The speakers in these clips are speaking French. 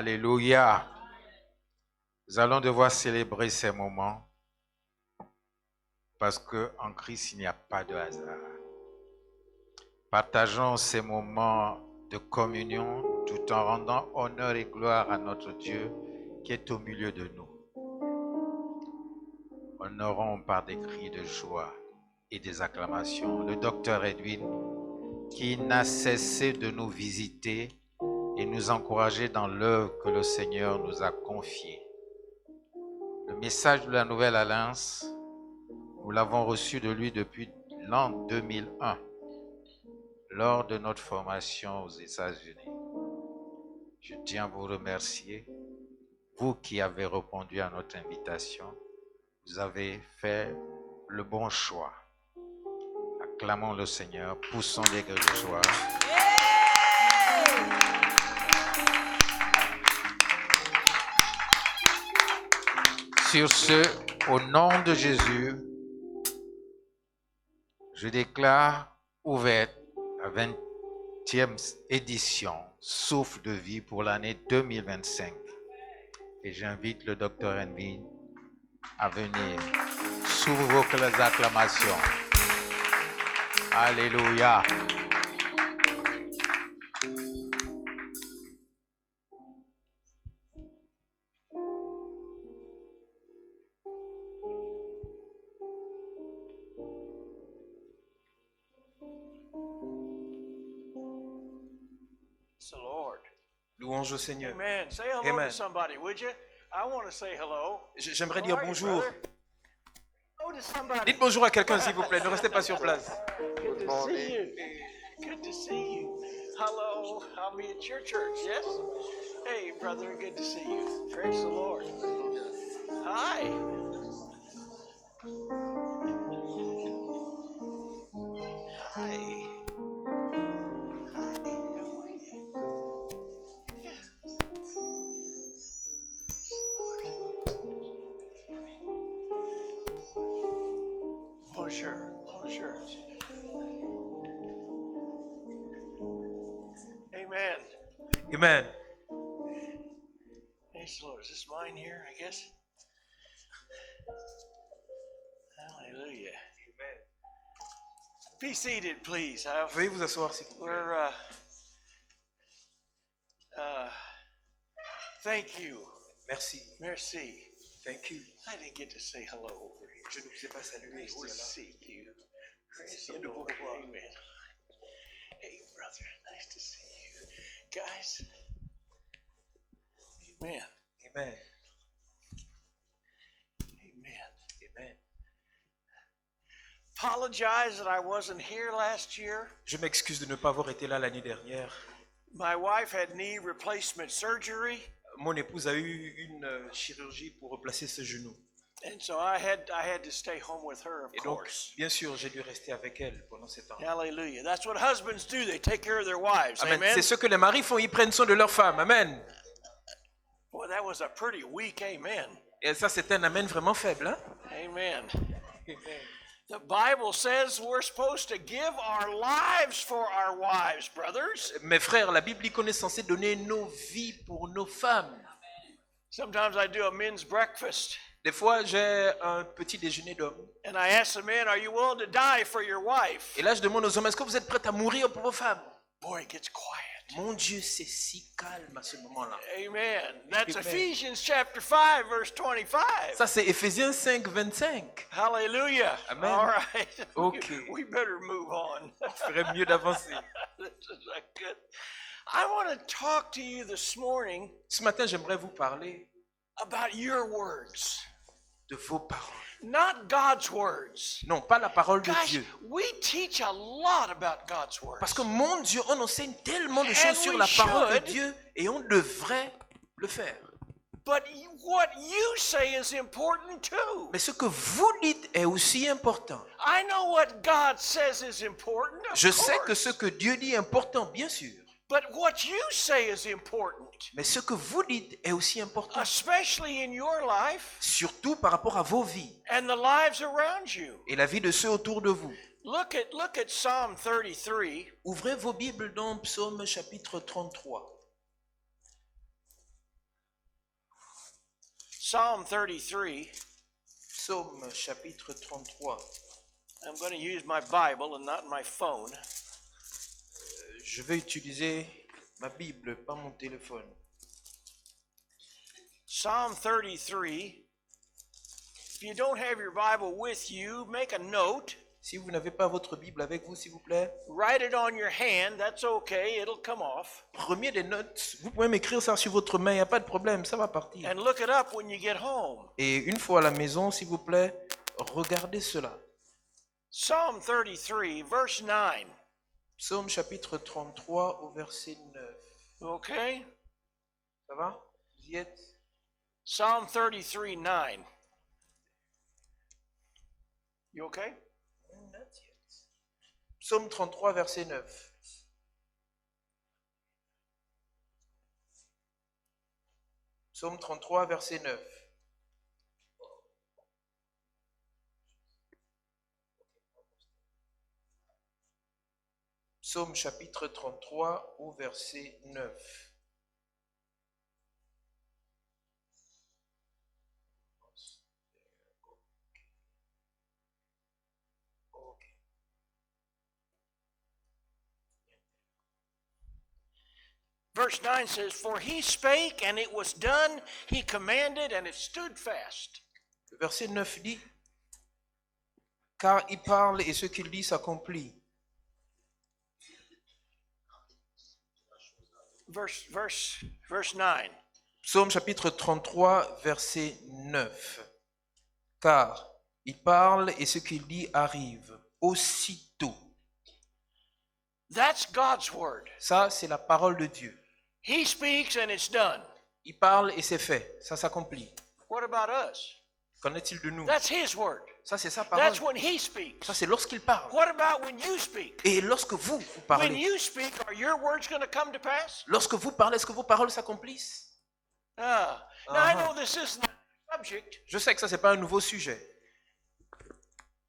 Alléluia. Nous allons devoir célébrer ces moments parce qu'en Christ, il n'y a pas de hasard. Partageons ces moments de communion tout en rendant honneur et gloire à notre Dieu qui est au milieu de nous. Honorons par des cris de joie et des acclamations le docteur Edwin qui n'a cessé de nous visiter et nous encourager dans l'œuvre que le Seigneur nous a confiée. Le message de la Nouvelle Alliance, nous l'avons reçu de lui depuis l'an 2001, lors de notre formation aux États-Unis. Je tiens à vous remercier, vous qui avez répondu à notre invitation. Vous avez fait le bon choix. Acclamons le Seigneur, poussons des cris de joie. Sur ce, au nom de Jésus, je déclare ouverte la 20e édition Souffle de vie pour l'année 2025. Et j'invite le docteur Envy à venir sous vos acclamations. Alléluia. It's the Lord. Louange au Seigneur. Amen. Say hello Amen. to somebody, would you? I want to say hello. J'aimerais How dire are you, bonjour. brother? Hello to somebody. Dites bonjour à quelqu'un, s'il vous plaît. Ne restez pas sur place. Good to see you. Good to see you. Hello. I'll be at your church, yes? Hey, brother, good to see you. Praise the Lord. Hi. Hi. Bonjour. Bonjour. Amen. Amen. Praise the Lord. Is this mine here, I guess? Hallelujah. Be seated, please. Veuillez vous asseoir, s'il vous plaît. We're, thank you. Merci. Merci. Thank you. I didn't get to say hello over here. Je ne vous ai pas salué Nice ici to et là. see you. Praise the Lord. Amen. Hey, brother. Nice to see you. Guys. Amen. Amen. Amen. Amen. Apologize that I wasn't here last year. Je m'excuse de ne pas avoir été là l'année dernière. My wife had knee replacement surgery, Mon épouse a eu une chirurgie pour replacer ce genou. and so I had to stay home with her, of Et donc, course. bien sûr, j'ai dû rester avec elle pendant ces temps. Hallelujah. That's what husbands do. They take care of their wives. Amen. Amen. C'est ce que les maris font, ils prennent soin de leur femme. Amen. Boy, that was a pretty weak amen. Et ça, c'est un amen vraiment faible. Hein? Amen. The Bible says we're supposed to give our lives for our wives, brothers. Mes frères, la Bible dit qu'on est censé donner nos vies pour nos femmes. Sometimes I do a men's breakfast, Des fois, j'ai un petit déjeuner d'hommes. and I ask the men, "Are you willing to die for your wife?" Et là, je demande aux hommes, est-ce que vous êtes prêts à mourir pour vos femmes? Boy, it gets quiet. Mon Dieu, c'est si calme à ce moment-là. Amen. That's Amen. Ephesians chapter 5, verse 25. Ça, c'est Éphésiens 5, 25. Hallelujah. Amen. All right. Okay. We better move on. Il ferait mieux d'avancer. This is not good. I want to talk to you this morning Ce matin, j'aimerais vous parler about your words, de vos paroles. not God's words. Non, pas la parole de Gosh, Dieu. we teach a lot about God's words. Parce que mon Dieu, on enseigne tellement de And choses sur we la parole de should. Dieu et on devrait le faire. But what you say is important too. Mais ce que vous dites est aussi important. I know what God says is important. Of Je sais que course. ce que Dieu dit est important, bien sûr. But what you say is important, Mais ce que vous dites est aussi important. especially in your life Surtout par rapport à vos vies and the lives around you. et la vie de ceux autour de vous. Look at Psalm 33. Ouvrez vos Bibles dans Psaume chapitre 33. Psalm 33. Psaume chapitre 33. I'm going to use my Bible and not my phone. Je vais utiliser ma Bible, pas mon téléphone. Psalm 33. If you don't have your Bible with you, make a note. Si vous n'avez pas votre Bible avec vous, s'il vous plaît, Write it on your hand. That's okay. It'll come off. prenez des notes. Vous pouvez m'écrire ça sur votre main, il n'y a pas de problème, ça va partir. And look it up when you get home. Et une fois à la maison, s'il vous plaît, regardez cela. Psalm 33, verse 9. Psaume chapitre 33 au verset 9. Okay? Ça va? Vous y êtes? Psalm 33, 9. You okay? Psaume 33, verset 9. Psaume 33, verset 9. Psaume chapitre 33 au verset 9. Verse 9 says, For he spake, and it was done. He commanded, and it stood fast. Le verset 9 dit, car il parle et ce qu'il dit s'accomplit. Verse 9. Psaume chapitre 33, verset 9. Car il parle et ce qu'il dit arrive aussitôt. That's God's word. Ça, c'est la parole de Dieu. He speaks, and it's done. Il parle et c'est fait. Ça s'accomplit. What about us? Qu'en est-il de nous? That's his word. Ça, c'est sa parole. That's when he speaks. Ça, c'est lorsqu'il parle. What about when you speak? Et lorsque vous When parlez, you speak, are your words going to come to pass? lorsque vous parlez, est-ce que vos paroles s'accomplissent? Now I know this isn't a subject, Je sais que ça, c'est pas un nouveau sujet.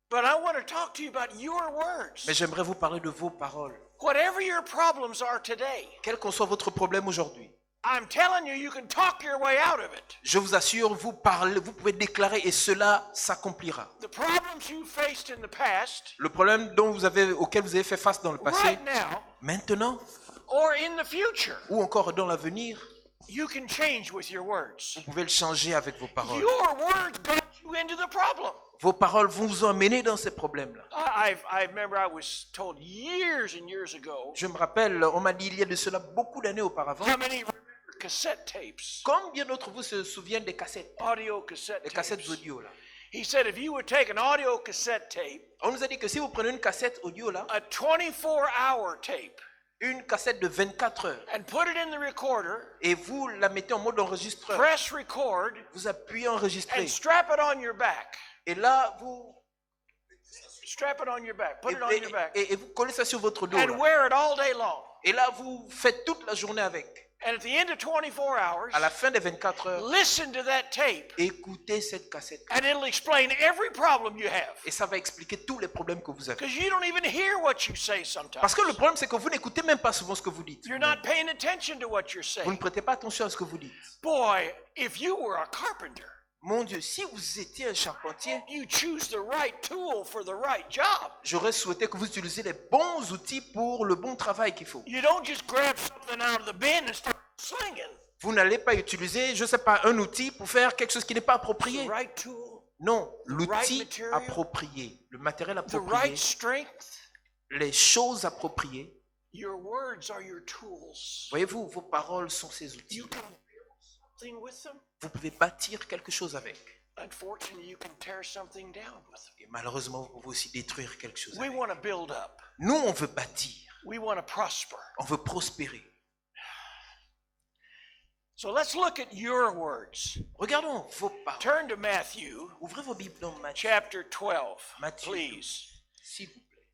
but I want to talk to you about your words. Mais j'aimerais vous parler de vos paroles. Whatever your problems are today, Quel qu'en soit votre problème aujourd'hui, I'm telling you, you can talk your way out of it. je vous assure, vous parlez, vous pouvez déclarer et cela s'accomplira. The problems you faced in the past, Le problème auquel vous avez fait face dans le passé, right now, maintenant or in the future, ou encore dans l'avenir, you can change with your words. vous pouvez le changer avec vos paroles. Your words got you into the problem. Vos paroles vont vous emmener dans ces problèmes-là. I remember I was told years and years ago, Je me rappelle, on m'a dit il y a de cela beaucoup d'années auparavant, how many remember cassette tapes, combien d'entre vous se souviennent des cassettes, audio cassette les cassettes tapes? audio là. He said if you would take an audio cassette tape, On nous a dit que si vous prenez une cassette audio là, a 24-hour tape, une cassette de 24 heures, and put it in the recorder, et vous la mettez en mode enregistreur, press record, vous appuyez enregistrer, and strap it on your back. et là vous Strap it on your back. Put et, it on your back. et vous collez ça sur votre dos And là. wear it all day long. Et là vous faites toute la journée avec. And at the end of 24 hours, À la fin des 24 heures, listen to that tape, écoutez cette cassette and it'll explain every problem you have. et ça va expliquer tous les problèmes que vous avez. Because you don't even hear what you say sometimes. Parce que le problème c'est que vous n'écoutez même pas souvent ce que vous dites. You're not paying attention to what you're Vous ne saying. prêtez pas attention à ce que vous dites. Boy, if you were a carpenter, Mon Dieu, si vous étiez un charpentier, you choose the right tool for the right job. j'aurais souhaité que vous utilisiez les bons outils pour le bon travail qu'il faut. You don't just grab something out of the bin and start slinging. Vous n'allez pas utiliser, je ne sais pas, un outil pour faire quelque chose qui n'est pas The approprié. right tool, Non, right l'outil material, approprié, le matériel the approprié, right strength. les choses appropriées. Your words are your tools. Voyez-vous, vos paroles sont ces outils. You can build something with them. Vous pouvez bâtir quelque chose avec. Unfortunately, you can tear something down with them. Et malheureusement, vous pouvez aussi détruire quelque chose We avec. want to build up. Nous, on veut bâtir, We want to prosper. on veut prospérer. So let's look at your words. Regardons vos paroles. Turn to Matthew Ouvrez vos Bibles dans Matthieu, chapter 12, Matthew. please. s'il vous plaît.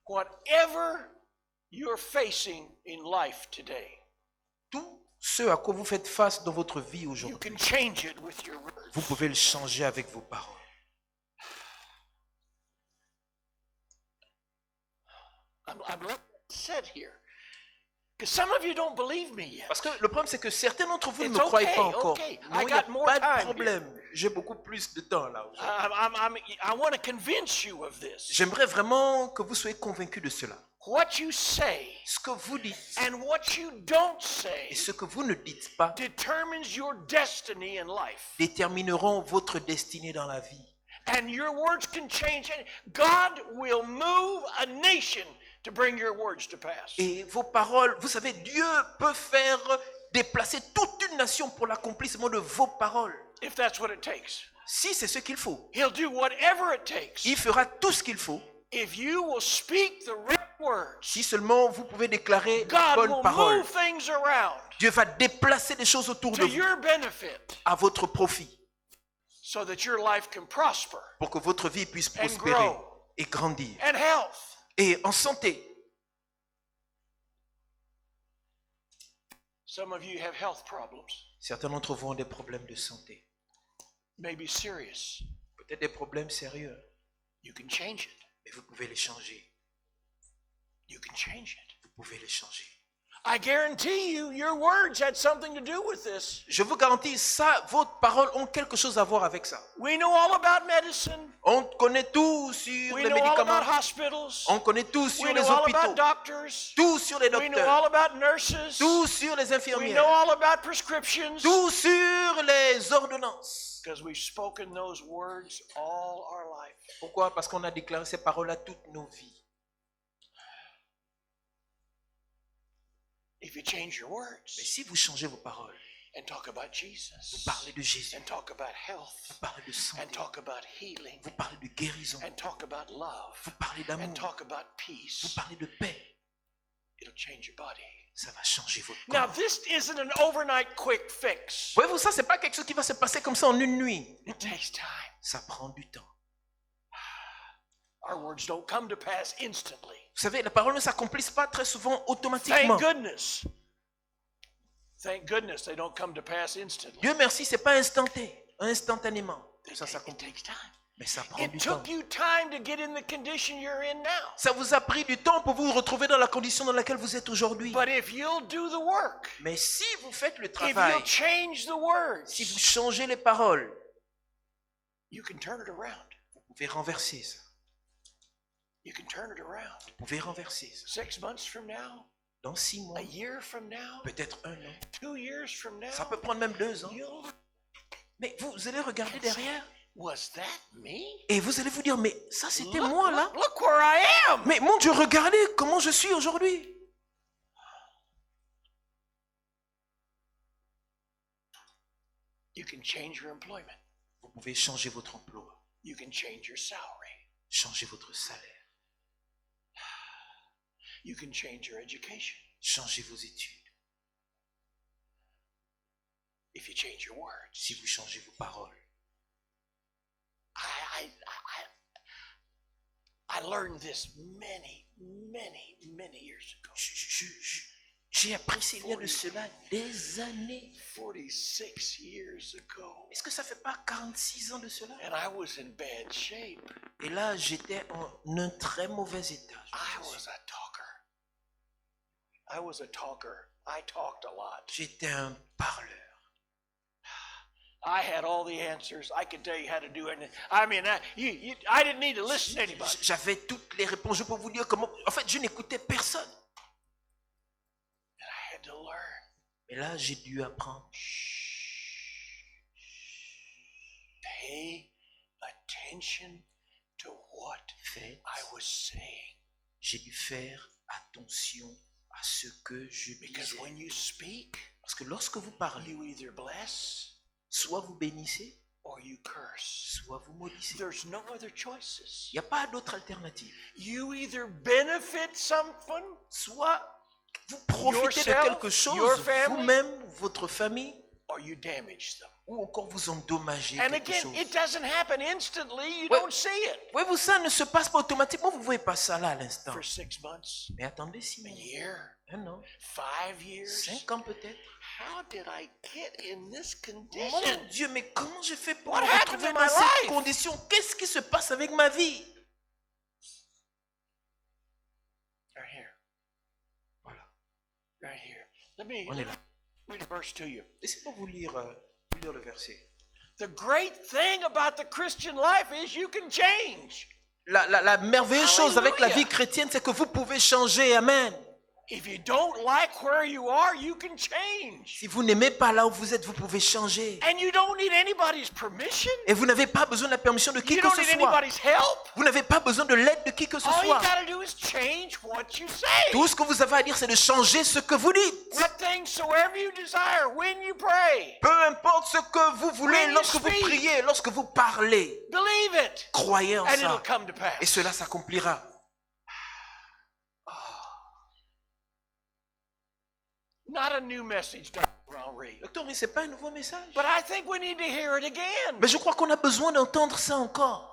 Whatever you're facing in life today, Tout ce à quoi vous faites face dans votre vie you aujourd'hui, can change it with your words. vous pouvez le changer avec vos paroles. I'm letting it sit here. Because some of you don't believe me yet. Parce que le problème, c'est que certains d'entre vous ne It's me croient okay, pas encore. okay. Non, I il n'y a got more pas time de problème. J'ai beaucoup plus de temps là. aujourd'hui. I want to convince you of this. J'aimerais vraiment que vous soyez convaincus de cela. What you say Ce que vous dites and what you don't et say ce que vous ne dites pas determines your destiny in life. détermineront votre destinée dans la vie. And your words can change. God will move a nation to bring your words to pass. Et vos paroles, vous savez, Dieu peut faire déplacer toute une nation pour l'accomplissement de vos paroles. If that's what it takes. Si c'est ce qu'il faut, He'll do whatever it takes. il fera tout ce qu'il faut. If you will speak the right words, Si seulement vous pouvez déclarer les God bonnes will paroles, move things around Dieu va déplacer des choses autour de to vous your benefit à votre profit so that your life can prosper pour que votre vie puisse and prospérer grow et grandir. and health. Et en santé, Some of you have health problems, certains d'entre vous ont des problèmes de santé, maybe serious. peut-être des problèmes sérieux, You can change it. mais vous pouvez les changer. You can change it. Vous pouvez les changer. I guarantee you, your words had something to do with this. Je vous garantis, ça, vos paroles ont quelque chose à voir avec ça. We know all about medicine. On connaît tout sur We les know all about médicaments, hospitals. on connaît tout sur We les know all about hôpitaux, doctors. tout sur les We know docteurs, all about nurses. tout sur les We know infirmières, all about prescriptions. tout sur les ordonnances. Because we've spoken those words all our life. Pourquoi? Parce qu'on a déclaré ces paroles-là toutes nos vies. If you change your Mais words si vous changez vos paroles, and talk about vous Jesus, parlez de Jésus, and talk about vous health, parlez de and santé, talk about healing, vous parlez de guérison, and talk about love, vous parlez and d'amour, talk about vous peace, parlez de paix, it'll change your body. ça va changer votre Now, corps. this isn't an overnight quick fix. Voyez-vous, ça, c'est pas quelque chose qui va se passer comme ça en une nuit. It takes time. Ça prend du temps. Our words don't come to pass instantly. Vous savez, les paroles ne s'accomplissent pas très souvent automatiquement. Thank goodness. Thank goodness they don't come to pass instantly. Dieu merci, c'est pas instantanément. It Ça takes s'accomplit. time. Mais ça prend du It temps. took you time to get in the condition you're in now. Ça vous a pris du temps pour vous retrouver dans la condition dans laquelle vous êtes aujourd'hui. But if you'll do the work, Mais si vous faites le if travail, you'll change the words, si vous changez les paroles, you can turn it around. vous pouvez renverser ça. You can turn it around. Vous pouvez renverser ça. 6 months from now, Dans 6 mois, a year from now, peut-être 1 an. 2 years from now, Ça peut prendre même 2 ans. you'll, Mais vous allez regarder derrière was that me? et vous allez vous dire, mais ça c'était moi là. Look where I am. Mais mon Dieu, regardez comment je suis aujourd'hui. You can change your employment. Vous pouvez changer votre emploi, You can change your salary. changer votre salaire, You can change your education changer vos études. if you change your words. Si vous changez vos paroles. I learned this many years ago. J'ai appris il y a de cela des années. 46 years ago. Est-ce que ça fait pas 46 ans de cela? And I was in bad shape. Et là, j'étais en un très mauvais état. I was a talker. I talked a lot. J'étais un parleur. I had all the answers. I could tell you how to do anything. I mean, I didn't need to listen to anybody. J'avais toutes les réponses. Je peux vous dire comment. En fait, je n'écoutais personne. And I had to learn. Mais là, j'ai dû apprendre. Pay attention to what Faites. I was saying. J'ai dû faire attention à ce que je Because disais. when you speak, Parce que lorsque vous parlez, you either bless soit vous bénissez, or you curse. soit vous maudissez. There's no other choices. Il n'y a pas d'autre alternative. You either benefit someone Soit vous profitez de Yourself, quelque chose, your family, vous-même, votre famille, or you damage them. ou encore vous endommagez And quelque again, chose. it doesn't happen instantly. You Ouais. don't see it. Voyez-vous, ça ne se passe pas automatiquement, vous ne voyez pas ça là à l'instant. For 6 months, Mais attendez 6 a mois, year, 1 an, 5 years. 5 ans peut-être. How did I get in this Mon condition? Dieu, mais comment j'ai fait pour What me happened retrouver in dans my cette life? condition? Qu'est-ce qui se passe avec ma vie? Our Right here. Let me On est là. read a verse to you. Laissez-moi vous lire le verset. The great thing about the Christian life is you can change. La merveilleuse chose avec la Alléluia. vie chrétienne, c'est que vous pouvez changer. Amen. If you don't like where you are, you can change. Si vous n'aimez pas là où vous êtes, vous pouvez changer. And you don't need anybody's permission. Et vous n'avez pas besoin de la permission de qui You que don't ce need soit. anybody's help. Vous n'avez pas besoin de l'aide de qui que ce All you soit. got to do is change what you say. Tout ce que vous avez à dire, c'est de changer ce que vous dites. What things soever you desire when you pray. Peu importe ce que vous voulez When you lorsque vous speak. priez, lorsque vous parlez. Believe it. Croyez en And it'll ça. come to pass. Et cela s'accomplira. Not a new message, Dr. Henry. Docteur, ce n'est pas un nouveau message. But I think we need to hear it again. Mais je crois qu'on a besoin d'entendre ça encore.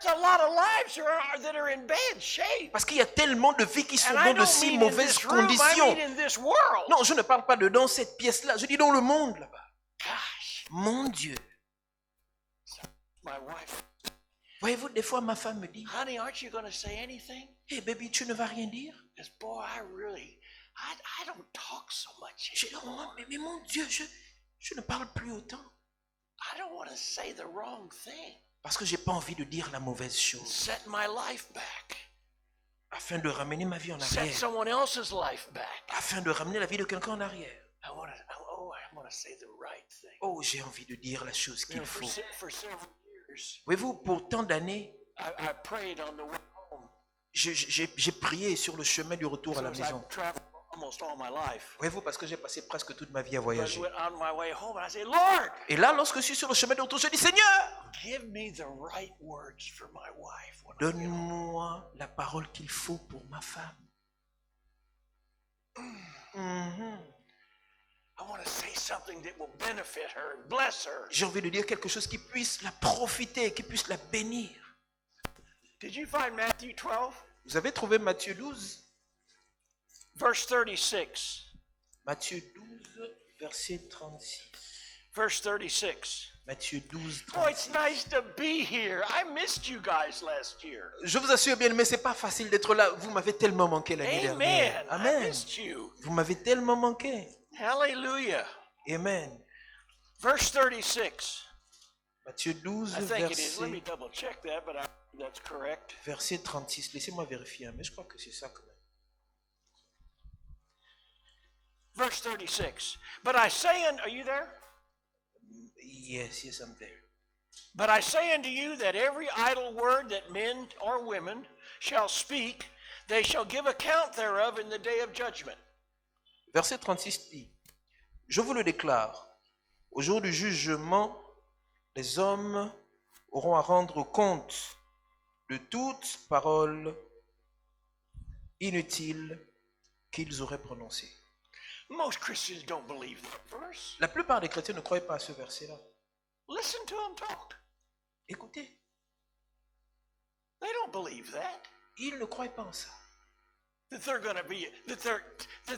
There's a lot of lives that are in bad shape. Parce qu'il y a tellement de vies qui sont And I dans de don't si mean in mauvaises this room, I conditions. mean in this world. Non, je ne parle pas de dans cette pièce-là. Je dis dans le monde là-bas. Gosh, Mon Dieu. my wife. Voyez-vous, des fois, ma femme me dit, Honey, aren't you going to say anything? hey baby, tu ne vas rien dire? Because boy, I don't talk so much Je dis, oh, anymore. mais mon Dieu, je ne parle plus autant. I don't want to say the wrong thing. Parce que je n'ai pas envie de dire la mauvaise chose. Set my life back. Afin de ramener ma vie en Set arrière. someone else's life back. Afin de ramener la vie de quelqu'un en arrière. I want to say the right thing. Oh, j'ai envie de dire la chose You qu'il know, faut. for several years, Voyez-vous, pour tant d'années, I prayed on the way home. j'ai prié sur le chemin du retour à la Because maison. I've traveled almost all my life. Voyez-vous, parce que j'ai passé presque toute ma vie à But I voyager. went on my way home and I said, Lord, Et là, lorsque je suis sur le chemin du retour, je dis, Seigneur, give me the right words for my wife. When I get home. donne-moi la parole qu'il faut pour ma femme. Mhm. I want to say something that will benefit her and bless her. J'ai envie de dire quelque chose qui puisse la profiter, qui puisse la bénir. Did you find Matthew 12, Vous avez trouvé Matthieu 12? verse 36? Matthieu 12, verset 36. Verse 36. Matthieu 12, Oh, it's 36. nice to be here. I missed you guys last year. Je vous assure bien, mais c'est pas facile d'être là. Vous m'avez tellement manqué l'année Amen. dernière. I Amen. missed you. Vous m'avez tellement manqué. Hallelujah. Amen. Verse 36. Matthieu 12, I think it is. Let me verset, double check that, but that's correct. verset 36. Laissez-moi vérifier, hein, mais je crois que c'est ça quand même. Verse 36. But I say unto are you there? Yes, yes, I'm there. But I say unto you that every idle word that men or women shall speak, they shall give account thereof in the day of judgment. Verset 36 dit, je vous le déclare, au jour du jugement, les hommes auront à rendre compte de toute parole inutile qu'ils auraient prononcée. Most Christians don't believe that verse. La plupart des chrétiens ne croient pas à ce verset-là. Listen to them talk. Écoutez, They don't believe that. ils ne croient pas en ça. That they're going to be that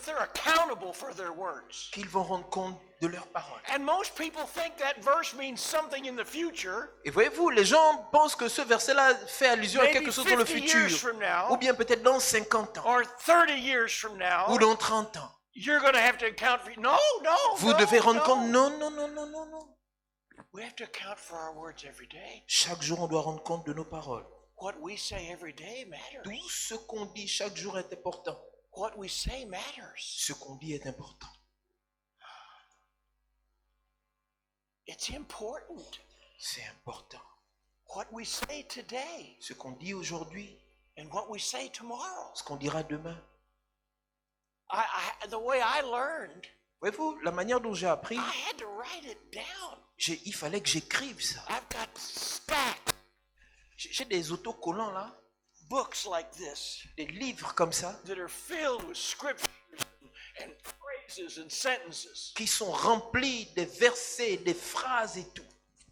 they're accountable for their words. Qu'ils vont rendre compte de leurs paroles. And most people think that verse means something in the future. Et voyez-vous, les gens pensent que ce verset-là fait allusion à Maybe quelque chose dans le 50 years futur. from now, Ou bien peut-être dans 50 ans. or 30 years from now, Ou dans 30 ans. you're going to have to account for. No. Vous no, devez rendre no. compte. Non, non, non, non, non, non. We have to account for our words every day. Chaque jour, on doit rendre compte de nos paroles. What we say every day matters. Tout ce qu'on dit chaque jour est important. What we say matters. Ce qu'on dit est important. It's important. C'est important. What we say today Ce qu'on dit aujourd'hui, and what we say tomorrow. ce qu'on dira demain. The way I learned, Voyez-vous, la manière dont j'ai appris, I had to write it down. il fallait que j'écrive ça. I've got stacked J'ai des autocollants là, books like this des livres comme ça, that are filled with scriptures and phrases and sentences. qui sont remplis des versets, des phrases et tout.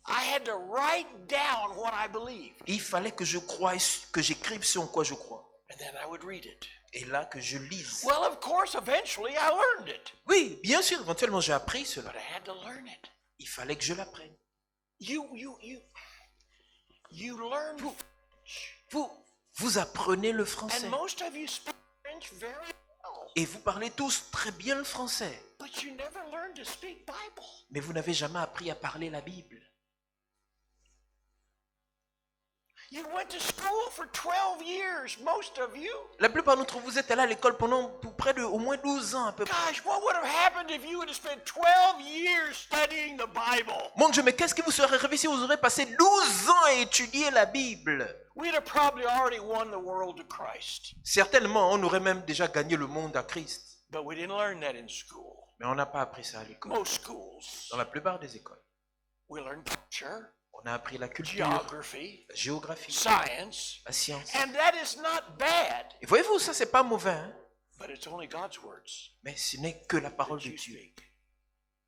I had to write down what I believed, Il fallait que je croie, que j'écrive ce en quoi je crois. and then I would read it. Et là que je lise. Well, of course, eventually I learned it, Oui, bien sûr, éventuellement j'ai appris cela. but I had to learn it. Il fallait que je l'apprenne. You learn French, Vous apprenez le and français. most of you speak French very well. Et vous parlez tous très bien le français. but you never learned to speak Bible. Mais vous n'avez jamais appris à parler la Bible. You went to school for 12 years, most of you. La plupart d'entre vous êtes allés à l'école pendant près de au moins 12 ans à peu près. Gosh, what would have happened if you would have spent 12 years studying the Bible? Mon Dieu, mais qu'est-ce qui vous serait arrivé si vous aurez passé 12 ans à étudier la Bible? We'd have probably already won the world to Christ. Certainement, on aurait même déjà gagné le monde à Christ. But we didn't learn that in school. Mais on n'a pas appris ça à l'école. Most schools. Dans la plupart des écoles, We learn culture, on a appris la culture, geography, la géographie, science. la science. And that is not bad, Et voyez-vous, ça, c'est pas mauvais, hein? but it's only God's words Mais ce n'est que la parole that de you Dieu speak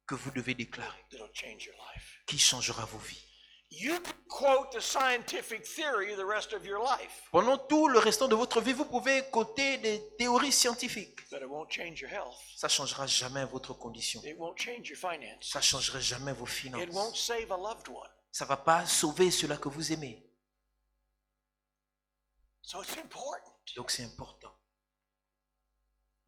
que vous devez déclarer that'll change your life. qui changera vos vies. You can quote the scientific theory the rest of your life, Pendant tout le restant de votre vie, vous pouvez côté des théories scientifiques. but it won't change your health. Ça ne changera jamais votre condition. It won't change your finances. Ça ne changera jamais vos It won't finances. save a loved one. Ça ne va pas sauver cela que vous aimez. So it's important. Donc c'est important.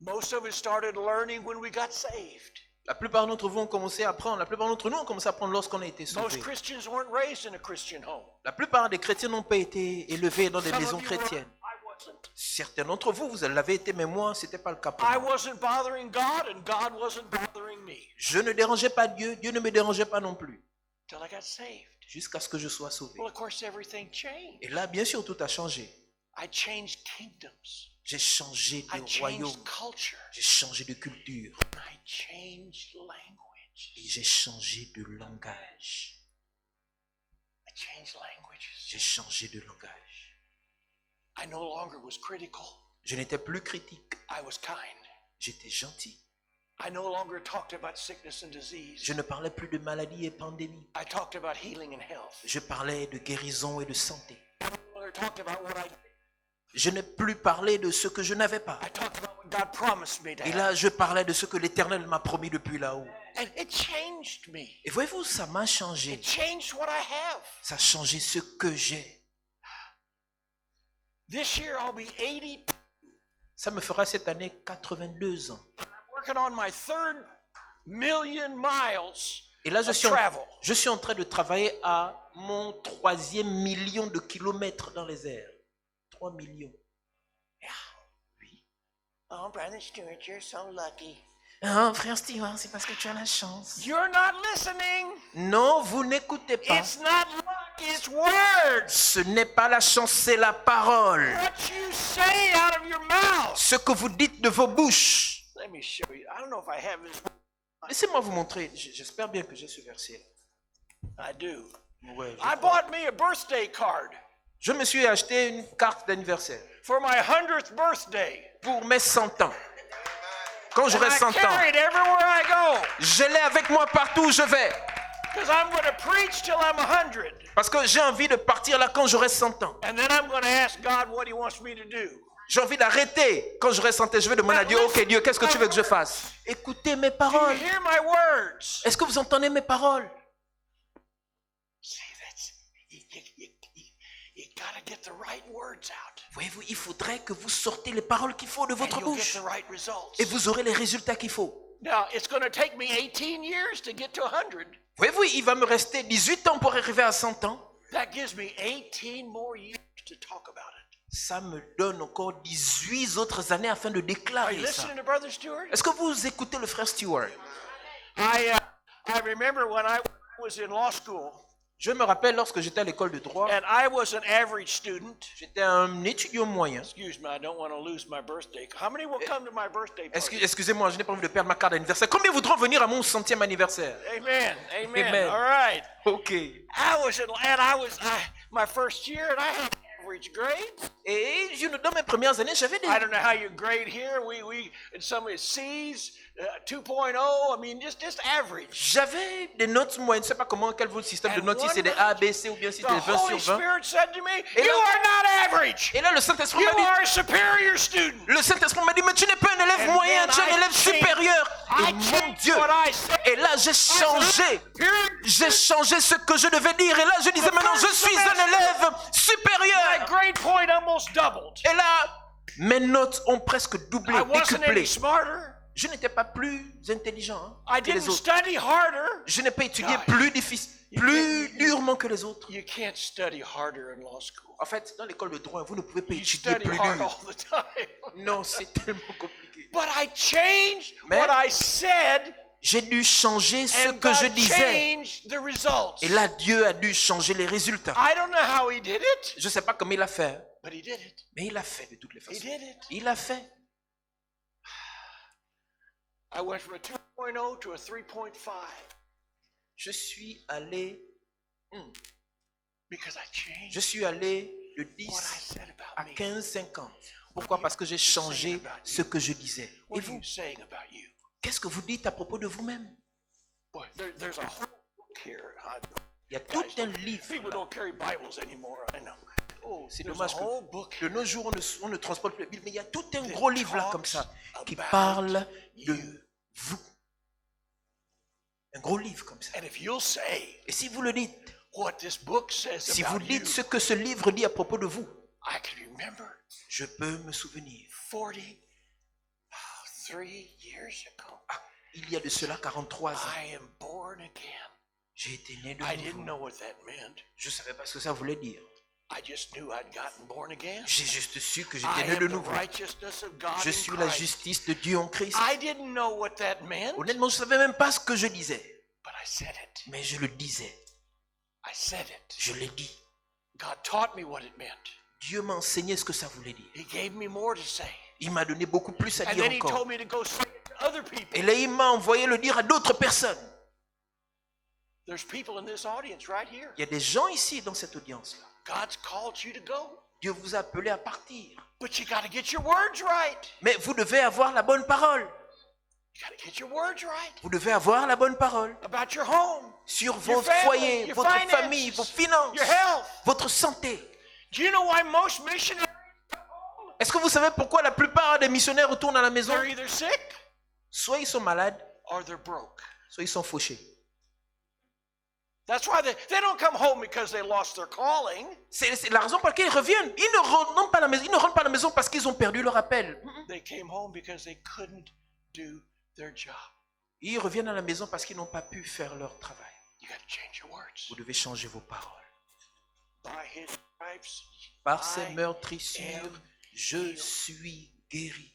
Most of us started learning when we got saved. La plupart d'entre vous ont commencé à apprendre. La plupart d'entre nous ont commencé à apprendre lorsqu'on a été Most sauvés. Christians weren't raised in a Christian home. La plupart des chrétiens n'ont pas été élevés dans des Some maisons of you were. chrétiennes. I wasn't. Certains d'entre vous, vous l'avez été, mais moi, ce n'était pas le cas pour I moi. wasn't bothering God, and God wasn't bothering me Je ne dérangeais pas Dieu, Dieu ne me dérangeait pas non plus. till I got saved. Jusqu'à ce que je sois sauvé. Well, of course, everything changed. Et là, bien sûr, tout a changé. I changed kingdoms. J'ai changé I de changed royaume. culture. J'ai changé de culture. I changed language. Et j'ai changé de langage. I changed languages. J'ai changé de langage. I no longer was critical. Je n'étais plus critique. I was kind. J'étais gentil. I no longer talked about sickness and disease. Je ne parlais plus de maladies et pandémies. I talked about healing and health. Je parlais de guérison et de santé. I no longer talked about what I Je n'ai plus parlé de ce que je n'avais pas. I talked about what God promised me to Et have. là, je parlais de ce que l'Éternel m'a promis depuis là-haut. And it changed me. Et voyez-vous, ça m'a changé. It changed what I have. Ça a changé ce que j'ai. This year I'll be 80, Ça me fera cette année 82 ans. working on my 3rd million miles Et là, of travel. je suis en train de travailler à mon 3e million de kilomètres dans les airs. 3 millions. Oh, Brother Stewart, you're so lucky. Ah, frère Stewart, c'est parce que tu as la chance. You're not listening. Non, vous n'écoutez pas. It's not luck, it's words. Ce n'est pas la chance, c'est la parole. What you say out of your mouth. Ce que vous dites de vos bouches. Let me show you. I don't know if I have this. Laissez-moi vous montrer. J'espère bien que j'ai ce verset. I do. Ouais, I bought me a birthday card je me suis acheté une carte d'anniversaire for my 100th birthday. pour mes 100 ans. Quand And j'aurai I 100 ans, carry it everywhere I go. je l'ai avec moi partout où je vais. Because I'm going to preach till I'm 100. Parce que j'ai envie de partir là quand j'aurai 100 ans. And then I'm going to ask God what He wants me to do. J'ai envie d'arrêter quand j'aurai 100 ans. Je vais demander à Dieu, ok Dieu, qu'est-ce que tu veux que je fasse? Écoutez mes Do you paroles. hear my words? Est-ce que vous entendez mes paroles? See, that's you got to get the right words out. Voyez-vous, il faudrait que vous sortez les paroles qu'il faut de And votre you'll get bouche. the right results. Et vous aurez les résultats qu'il faut. Now, it's going to take me 18 years to get to 100. Voyez-vous, il va me rester 18 ans pour arriver à 100 ans. That gives me 18 more years to talk about it. Ça me donne encore 18 autres années afin de Are déclarer you ça. listening to Brother Stewart? Est-ce que vous écoutez le frère Stewart? I remember when I was in law school, Je me rappelle lorsque j'étais à l'école de droit, and I was an average student. j'étais un étudiant moyen. Excuse me, I don't want to lose my birthday. How many will come to my birthday party? Excusez-moi, je n'ai pas envie de perdre ma carte d'anniversaire. Combien voudront venir à mon 100e anniversaire? Amen. Amen. Amen. All right. Ok. My first year, and I had average grades. Et dans mes premières années, j'avais des... I don't know how you grade here. We in some of C's, 2.0. I mean, just average. J'avais des notes moyennes. Je ne sais pas quel votre système de notes, si c'est des A, B, C ou bien si The c'est des 20 Holy sur 20. Spirit said to me, Et "You là- are not average. Et là, le Saint-Esprit You m'a dit, are a superior student." le Saint-Esprit m'a dit, mais tu n'es pas un élève And moyen, then tu es un I élève changed- supérieur. Et I mon changed Dieu, what I said. et là, j'ai changé. J'ai changé ce que je devais dire. Et là, je disais, maintenant, je suis un élève My supérieur. grade point almost doubled. Et là, Mes notes ont presque doublé, I wasn't any décuplé. smarter. Je n'étais pas plus intelligent I que les didn't autres. study harder. Je n'ai pas étudié Gosh. plus difficile, plus durement que les autres. You can't study harder in law school. En fait, dans l'école de droit, vous ne pouvez pas You étudier study plus hard dur. all the time. Non, c'est tellement compliqué. But I changed Mais- what I said, J'ai dû changer ce and que je God disais. changed the results. Et là, Dieu a dû changer les résultats. I don't know how he did it, Je ne sais pas comment il a fait, but he did it. mais il a fait de toutes les He façons. did it. Il a fait. I went from a 2.0 to a 3.5 Je suis allé because I changed de 10 what I said à about me. 15, 50. Pourquoi? Parce que j'ai changé ce que je disais. Et What are vous, you saying about you? qu'est-ce que vous dites à propos de vous-même? Boy, there's a whole book here. Il y a tout un livre. People là. don't carry Bibles anymore. I know. Oh, C'est there's dommage a que whole book de here. nos jours, on ne transporte plus la Bible, mais il y a tout un That gros livre là comme talks ça qui about parle de you. vous. Un gros livre comme ça. And if you'll say Et si vous le dites, what this book says si vous about dites you, ce que ce livre dit à propos de vous, I can remember je peux me souvenir. 43 years ago. Ah, il y a de cela 43 ans, I am born again. j'ai été né de I didn't nouveau. know what that meant. Je ne savais pas ce que ça voulait dire. I just knew I'd gotten born again. J'ai juste su que I j'étais né am de the nouveau. righteousness of God Je in suis la Christ. justice de Dieu en Christ. I didn't know what that meant, Honnêtement, je ne savais même pas ce que je disais, but I said it. mais je le disais. I said it. Je l'ai dit. God taught me what it meant. Dieu m'a enseigné ce que ça voulait dire. He gave me more to say. Il m'a donné beaucoup plus à And dire then he encore. told me to go say it to other people. Et là, il m'a envoyé le dire à d'autres personnes. There's people in this audience right here. Il y a des gens ici dans cette audience-là. God's called you to go. Dieu vous a appelé à partir. But you got to get your words right. Mais vous devez avoir la bonne parole. You got to get your words right Vous devez avoir la bonne parole about your home, sur your votre family, foyer, your votre finances, famille, vos finances, your health. votre santé. Do you know why most missionaries, Est-ce que vous savez pourquoi la plupart des missionnaires retournent à la maison? they're either sick Soit ils sont malades, or they're broke? soit ils sont fauchés. That's why they don't come home because they lost their calling. C'est la raison pour laquelle ils reviennent. Ils ne rentrent pas à la maison, ils ne rentrent pas à la maison parce qu'ils ont perdu leur appel. They came home because they couldn't do their job. Ils reviennent à la maison parce qu'ils n'ont pas pu faire leur travail. You got to change your words. Vous devez changer vos paroles. By his stripes, Par ces I meurtrissures, am je healed. suis guéri.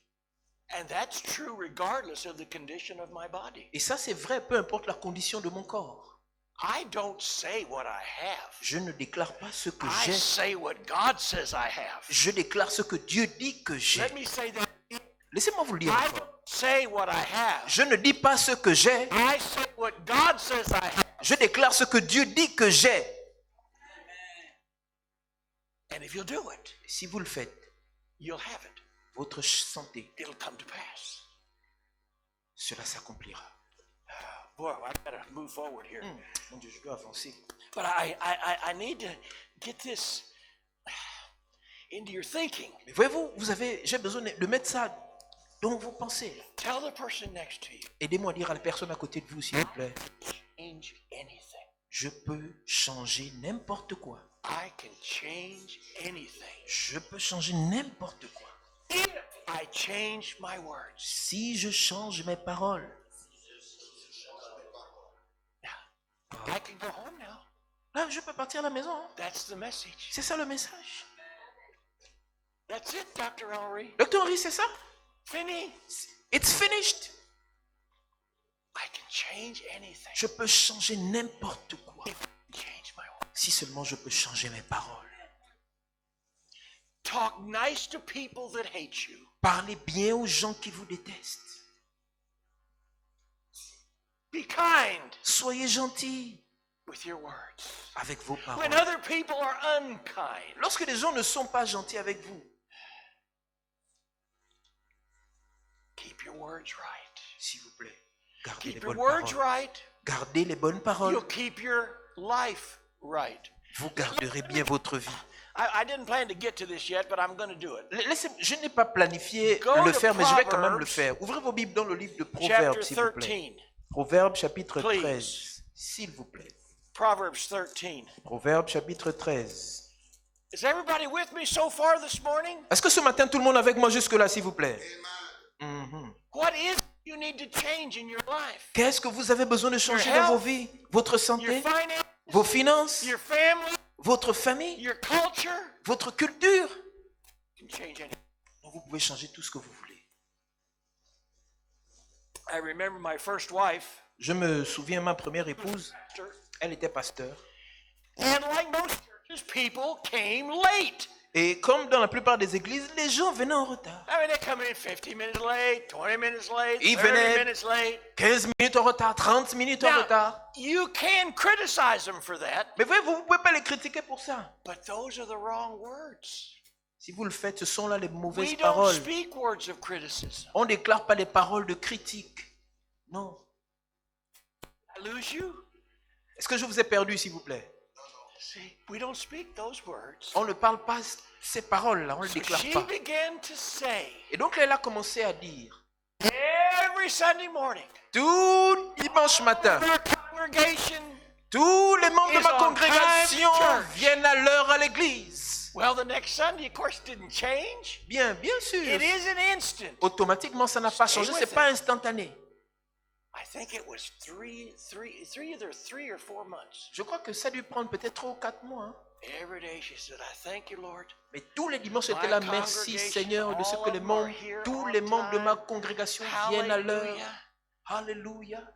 And that's true regardless of the condition of my body. Et ça, c'est vrai, peu importe la condition de mon corps. I don't say what I have. Je ne déclare pas ce que I j'ai. say what God says I have. Je déclare ce que Dieu dit que j'ai. Let me say that. Laissez-moi vous le dire I encore. don't say what I have. Je ne dis pas ce que j'ai. I say what God says I have. Je déclare ce que Dieu dit que j'ai. And if you'll do it, Et si vous le faites, you'll have it. votre santé, It'll come to pass. cela s'accomplira. Boy, I gotta move forward here. Mon Dieu, je dois avancer. But I need to get this into your thinking. Mais voyez-vous, j'ai besoin de mettre ça dans vos pensées. Tell the person next to you, Aidez-moi à dire à la personne à côté de vous, s'il vous plaît. change anything. Je peux changer n'importe quoi. I can change anything. Je peux changer n'importe quoi. If I change my words. Si je change mes paroles. I can go home now. Là, je peux partir à la maison. Hein. That's the message. C'est ça le message. That's it, Dr. Ellery. Docteur Henry, c'est ça? Fini. It's finished. I can change anything. Je peux changer n'importe quoi. If I can change my words. Si seulement je peux changer mes paroles. Talk nice to people that hate you. Parlez bien aux gens qui vous détestent. Be kind Soyez gentils with your words. avec vos paroles. When other people are unkind, Lorsque les gens ne sont pas gentils avec vous, keep your words right. s'il vous plaît, gardez Keep les your bonnes words paroles. right. Gardez les bonnes paroles. You'll keep your life right. Vous garderez bien votre vie. I didn't plan to get to this yet, but I'm going to do it. Je n'ai pas planifié Go de le to faire, mais je vais quand même le Proverbs, faire. Ouvrez vos Bibles dans le livre de Proverbes, Chapter s'il vous plaît. 13. Proverbes chapitre Please. 13, s'il vous plaît. Proverbs 13. Proverbes chapitre 13. Is everybody with me so far this morning? Est-ce que ce matin, tout le monde est avec moi jusque-là, s'il vous plaît? Mhm. What is it you need to change in your life? Qu'est-ce que vous avez besoin de changer Your dans vos health, vies? Votre Your santé, finances, vos finances, your family, votre famille, your culture. votre culture. You can change anything. Donc, vous pouvez changer tout ce que vous voulez. I remember my first wife, Je me souviens, ma première épouse, elle était pasteur. and like most churches, people came late. Et comme dans la plupart des églises, les gens venaient en retard. I mean, they come in 50 minutes late, 20 minutes late, Ils 30 venaient- minutes late. 15 minutes en retard, 30 minutes en Now, retard. you can criticize them for that, Mais vous ne pouvez pas les critiquer pour ça. but those are the wrong words. Si vous le faites, ce sont là les mauvaises We don't paroles. speak words of criticism. On ne déclare pas les paroles de critique. Non. I lose you? Est-ce que je vous ai perdu, s'il vous plaît? See, we don't speak those words. On ne parle pas ces paroles-là, on ne les So déclare she pas. began to say, Et donc, elle a commencé à dire, every Sunday morning, tout dimanche matin, our congregation, tous les membres de is ma on congrégation time to church. viennent à l'heure à l'église. well, the next Sunday, of course, didn't change. Bien sûr. It is an instant. Automatiquement, ça n'a pas Stay changé, with c'est it. pas instantané. I think it was either 3 or 4 months. Je crois que ça a dû prendre peut-être 3 ou 4 mois. Hein. Every day she said, I thank you, Lord. Mais tous les dimanches, j'étais là, merci Seigneur, de ce que les membres, tous les membres de ma congrégation viennent à l'heure. Hallelujah. Alléluia.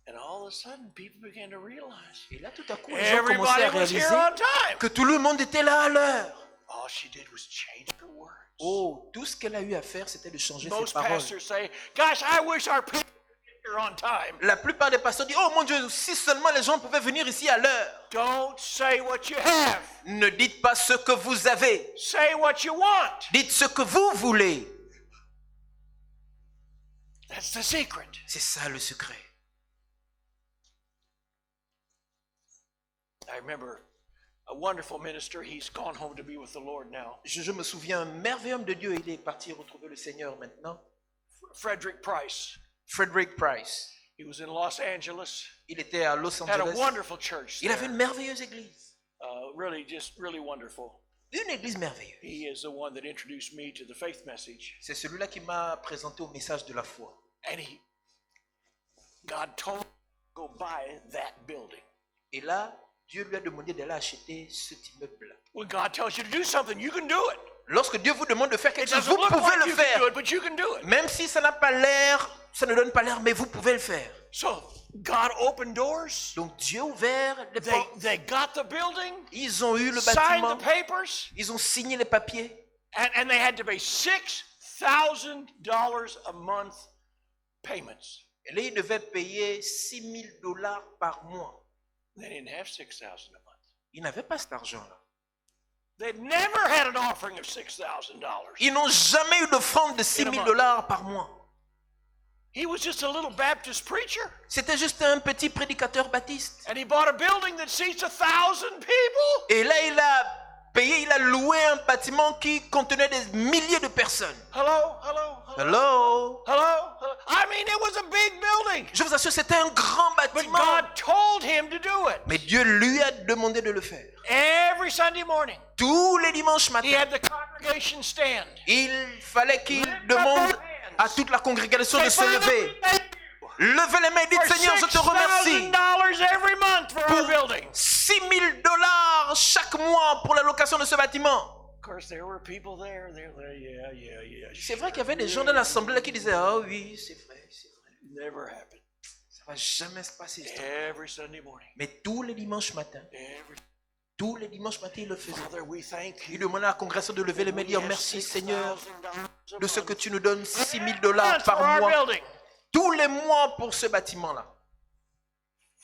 And all of a sudden, people began to realize Et là, tout à coup, les gens commençaient everybody à was here réaliser on time. que tout le monde était là à l'heure. All she did was change her words. Oh, tout ce qu'elle a eu à faire, c'était de changer ses Most paroles. pastors say, gosh, I wish our people were here on time. La plupart des pasteurs disent, oh mon Dieu, si seulement les gens pouvaient venir ici à l'heure. Don't say what you have. Ne dites pas ce que vous avez. Say what you want. Dites ce que vous voulez. That's the secret. C'est ça le secret. I remember a wonderful minister. He's gone home to be with the Lord now. Je me souviens, un merveilleux homme de Dieu, il est parti retrouver le Seigneur maintenant. Frederick Price. Frederick Price. He was in Los Angeles. Il était à Los Had a Angeles. wonderful church Il avait there. une merveilleuse église. Really wonderful. Une église merveilleuse. He is the one that introduced me to the faith message. C'est celui-là qui m'a présenté au message de la foi. And God told him to go buy that building. Et là, Dieu lui a demandé d'aller acheter cet immeuble-là. When God tells you to do something, you can do it. Lorsque Dieu vous demande de faire It quelque chose, doesn't vous look pouvez like le you can faire. do it, but you can do it. Même si ça n'a pas l'air, ça ne donne pas l'air, mais vous pouvez le faire. So God opened doors. Donc Dieu a ouvert les portes. They got the building, Ils ont eu le signed bâtiment. the papers, Ils ont signé les papiers. and they had to pay $6,000 a month payments. Et là, ils devaient payer $6,000 par mois. They didn't have $6,000 a month. Ils n'avaient pas cet argent-là. They'd never had an offering of $6,000. Ils n'ont jamais eu d'offrande de $6,000 par mois. He was just a little Baptist preacher, C'était juste un petit prédicateur baptiste. and he bought a building that seats 1,000 people. Et là, il a payé, il a loué un bâtiment qui contenait des milliers de personnes. Hello? Hello? I mean, it was a big building. Je vous assure, c'était un grand But bâtiment. God told him to do it. Mais Dieu lui a demandé de le faire. Every Sunday morning, Tous les dimanches he matins, had the congregation stand. il fallait qu'il demande à toute la congrégation de se lever. Levez les mains et dites, For Seigneur, je te remercie $6,000 every month for our building. $6,000 chaque mois pour la location de ce bâtiment. Of course, there were people there. They're like, yeah. C'est vrai qu'il y avait des gens dans l'assemblée là qui disaient, ah oui, c'est vrai. Never happened. Ça va jamais se passer. ça. Every Sunday morning. Mais tous les dimanches matins, il le faisait. Father, we thank Il you. demandait à la congrégation de lever les mains et dire, We have merci Seigneur $6,000 a de ce month que tu nous donnes $6,000 for par our mois, building. tous les mois pour ce bâtiment-là.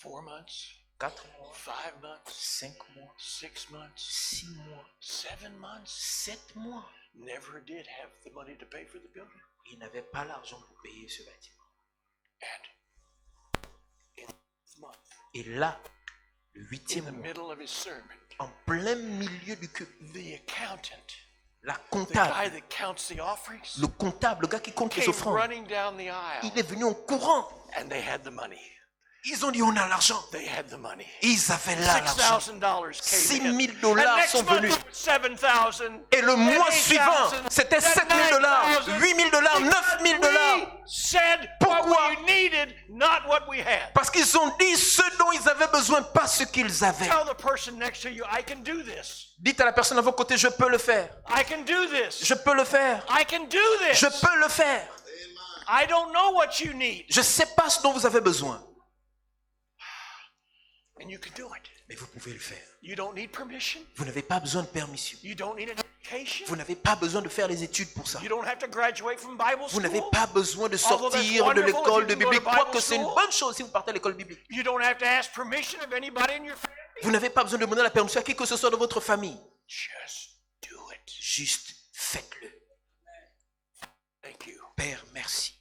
4 months, 4 mois, 5 months, 5 mois, 6 months, 6 mois, 7 months. 7 mois. Never did have the money to pay for the building. Il n'avait pas l'argent pour payer ce bâtiment. And in the month, Et là, le in 8e the mois, middle of his sermon, en plein milieu du culte, the accountant, la the guy comptable, that counts the offerings, le comptable, le gars qui compte les came offrandes, running down the aisle, il est venu en courant. and they had the money. Ils ont dit, on a l'argent. They had the money. Ils avaient là l'argent. $6,000 6 came in. 000 dollars And sont next month venus. it was 7,000. Et le mois then suivant, 8,000, c'était then 7 000 dollars, 9,000. 8 000 dollars, 9 000 dollars. We said Pourquoi? what we needed, not what we had. Parce qu'ils ont dit ce dont ils avaient besoin, pas ce qu'ils avaient. Tell the person next to you, I can do this. Dites à la personne à vos côtés, je peux le faire. I can do this. Je peux le faire. I can do this. Je peux le faire. I don't know what you need. Je ne sais pas ce dont vous avez besoin. And you can do it. Mais vous pouvez le faire. You don't need permission. Vous n'avez pas besoin de permission. You don't need an education. Vous n'avez pas besoin de faire les études pour ça. You don't have to graduate from Bible Vous n'avez school. pas besoin de Although that's sortir de wonderful l'école if de you can go Bible. to Bible Quoique c'est une school. bonne chose si vous partez à l'école biblique. You don't have to ask permission of anybody in your family. Vous n'avez pas besoin de demander la permission à qui que ce soit de votre famille. Just do it. Juste faites-le. Thank you. Père, merci.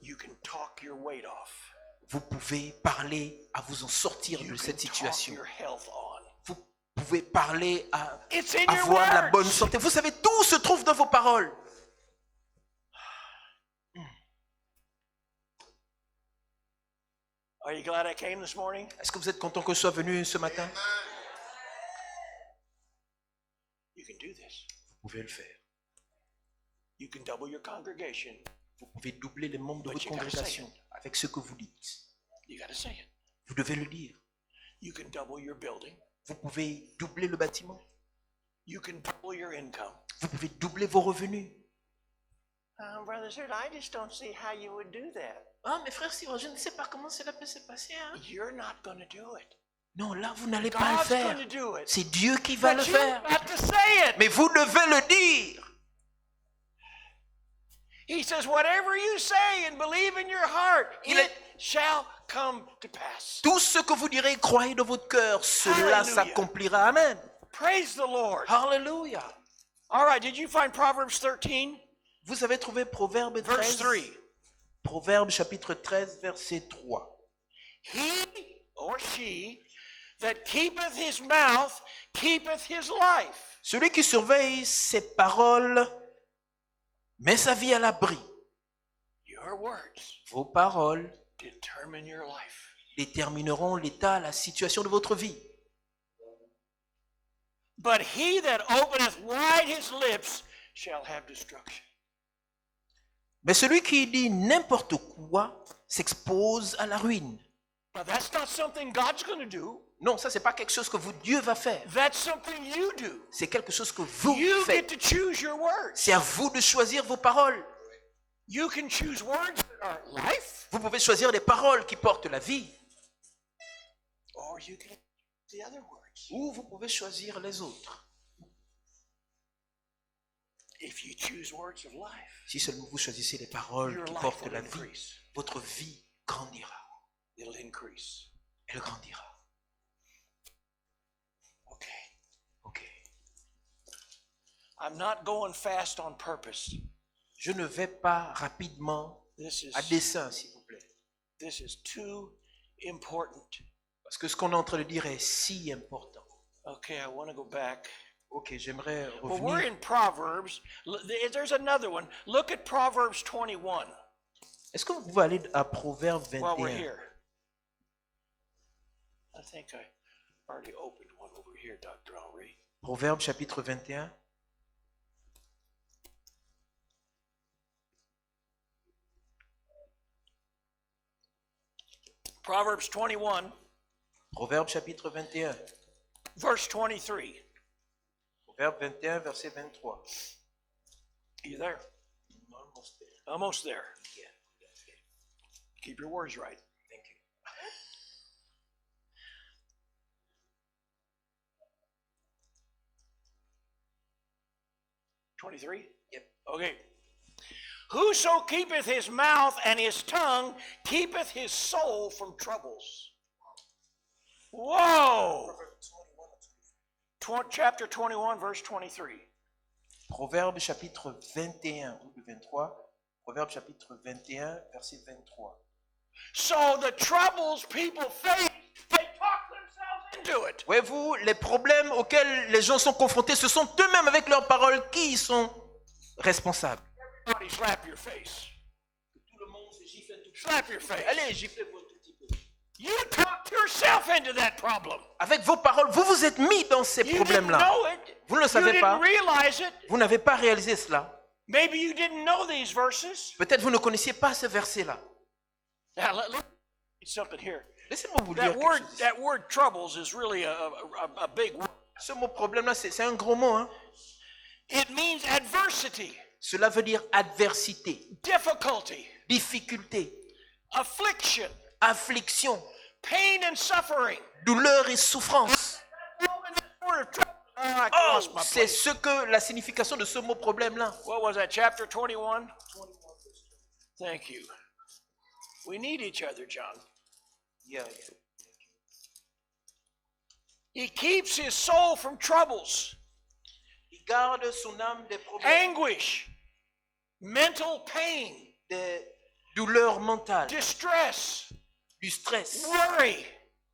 You can talk your weight off. Vous pouvez parler à vous en sortir You de can cette talk situation. your health on. Vous pouvez parler à It's in your avoir la bonne words. santé. Vous savez, tout se trouve dans vos paroles. Are you glad I came this morning? Est-ce que vous êtes content que je sois venu ce matin? You can do this. Vous pouvez le faire. You can double your congregation. Vous pouvez doubler les membres de But votre you gotta say congrégation avec ce que vous dites. You got to say it. Vous devez le dire. You can double your building. Vous pouvez doubler le bâtiment. You can double your income. Vous pouvez doubler vos revenus. Brother Sir, I just don't see how you would do that. Ah, mes frères, je ne sais pas comment cela peut se passer. Hein? You're not going to do it. Non, là, vous n'allez pas le God's faire. going to do it. C'est Dieu qui va But le you faire. got to say it. Mais vous devez le dire. He says, whatever you say and believe in your heart, Il it est- shall come to pass. Tout ce que vous direz, croyez dans votre cœur, cela Hallelujah. s'accomplira. Amen. Praise the Lord. Hallelujah. All right, did you find Proverbs 13, Vous avez trouvé Proverbe verse 13. 3? Proverbe chapitre 13, verset 3. He or she that keepeth his mouth keepeth his life. Celui qui surveille ses paroles met sa vie à l'abri. Your words Vos paroles determine your life. détermineront l'état, la situation de votre vie. But he that openeth wide his lips shall have destruction. Mais celui qui dit n'importe quoi s'expose à la ruine. Now that's not something God's going to do. Non, ça, c'est pas quelque chose que Dieu va faire. That's something you do. C'est quelque chose que vous You get faites. to choose your words. C'est à vous de choisir vos paroles. You can choose words that are life, Vous pouvez choisir des paroles qui portent la vie, or you can choose the other words. ou vous pouvez choisir les autres. If you choose words of life, Si seulement vous choisissez les paroles your qui life portent will la vie, increase. votre vie grandira. It'll increase. Elle grandira. Okay. Ok. I'm not going fast on purpose. Je ne vais pas rapidement This is à dessein, s'il vous plaît. this is too important. Parce que ce qu'on est en train de dire est si important. Okay, I want to go back. Ok, j'aimerais Well, we're revenir. in Proverbs. There's another one. Look at Proverbs 21 Est-ce que vous pouvez aller à Proverbe while we're 21? here. I think I already opened one over here, Dr. Henry. Proverbe chapitre 21. Proverbs 21, Proverbe chapitre 21. verse 23. Proverbe 21, verset 23. You there? Almost there. Keep your words right. Thank you. 23? Yep. Okay. Whoso keepeth his mouth and his tongue keepeth his soul from troubles. Whoa! Chapter 21, verse 23. Proverbe chapitre 21 ou 23. Proverbe chapitre 21, verset 23. So the troubles people face, they talk themselves into it. Voyez-vous, les problèmes auxquels les gens sont confrontés, ce sont eux-mêmes avec leurs paroles qui y sont responsables. Everybody slap your face. Tout le monde se gifle un tout Slap your face. Allez, giflez-vous un tout petit peu. You talked yourself into that problem. Avec vos paroles, vous vous êtes mis dans ces You didn't problèmes-là. know it. Vous ne le You savez pas. didn't realize it. Vous n'avez pas réalisé cela. Maybe you didn't know these verses. Peut-être vous ne connaissiez pas ce verset-là. Now, let me read something here. Laissez-moi vous lire That quelque chose. that word troubles is really a big word. Ce mot problème-là, c'est un gros mot. Hein? It means adversity, Cela veut dire adversité, difficulty, difficulté, affliction, affliction, pain and suffering. douleur et souffrance. Word of trouble. Oh, I Oh, lost my c'est place. ce que la signification de ce mot problème-là. What was that, chapter 21? Thank you. We need each other, John. He keeps his soul from troubles, Il garde son âme des problèmes, anguish, mental pain, des douleurs mentales, distress, du stress, worry,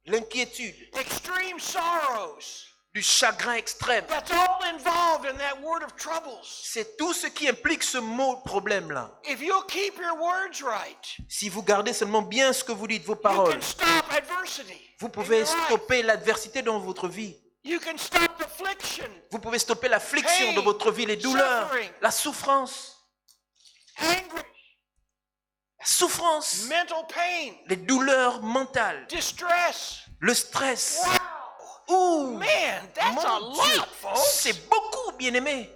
l'inquiétude, extreme sorrows. du chagrin extrême. That's all involved in that word of troubles. C'est tout ce qui implique ce mot problème-là. If you'll keep your words right, Si vous gardez seulement bien ce que vous dites, vos you paroles, can stop adversity. vous in pouvez your life. stopper l'adversité dans votre vie. You can stop affliction, Vous pouvez stopper l'affliction de votre vie, les douleurs, la souffrance, anguish, la souffrance, mental pain, les douleurs mentales, distress. le stress. Wow. Ouh, Man, that's a mon Dieu, lot, folks. c'est beaucoup, bien-aimé.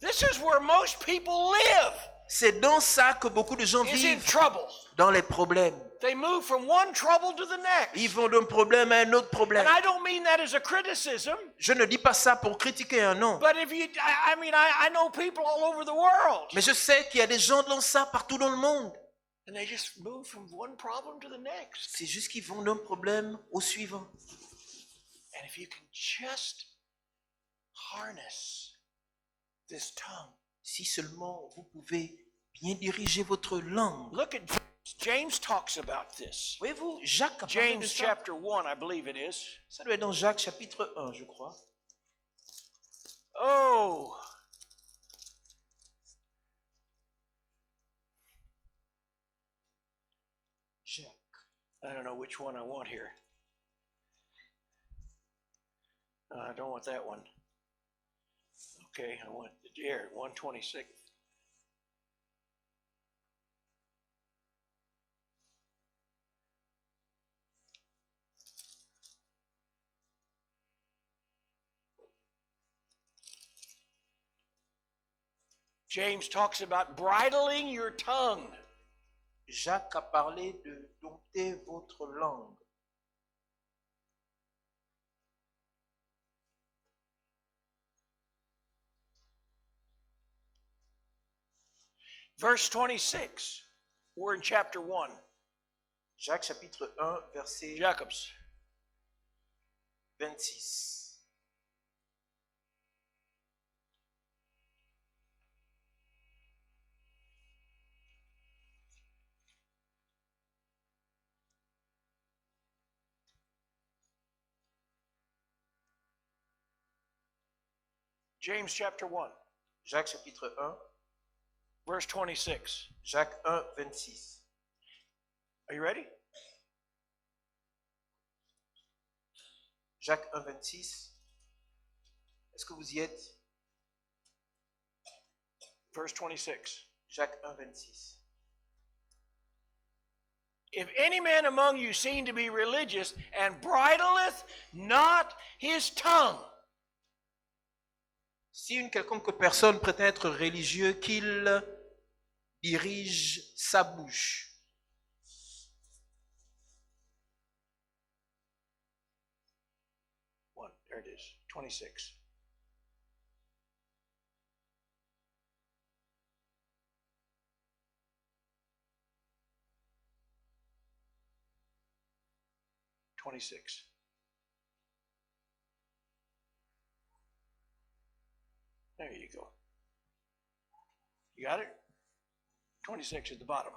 This is where most people live, C'est dans ça que beaucoup de gens is in vivent, trouble. dans les problèmes. They move from one trouble to the next. Ils vont d'un problème à un autre problème. And I don't mean that as a criticism, Je ne dis pas ça pour critiquer un nom, but if you, I know people all over the world, mais je sais qu'il y a des gens dans ça partout dans le monde. and they just move from one problem to the next. C'est juste qu'ils vont d'un problème au suivant. And if you can just harness this tongue. Si seulement vous pouvez bien diriger votre langue. Look at James talks about this. Voyez-vous, Jacques a parlé de James ça. chapter 1, I believe it is. Ça doit être dans Jacques chapitre 1, je crois. Oh. Jacques. I don't know which one I want here. I don't want that one. Okay, I want here, 126. James talks about bridling your tongue. Jacques a parlé de dompter votre langue. Verse 26. We're in chapter 1. Jacques chapitre 1, verset Jacobs. 26. James chapter 1, Jacques chapitre 1, verse 26. Jacques 1, 26. Are you ready? Jacques 1, 26. Est-ce que vous y êtes? Verse 26. Jacques 1, 26. If any man among you seem to be religious and bridleth not his tongue, Si une quelconque personne prétend être religieux, qu'il dirige sa bouche. one, there it is, 26. There you go. You got it? 26 at the bottom.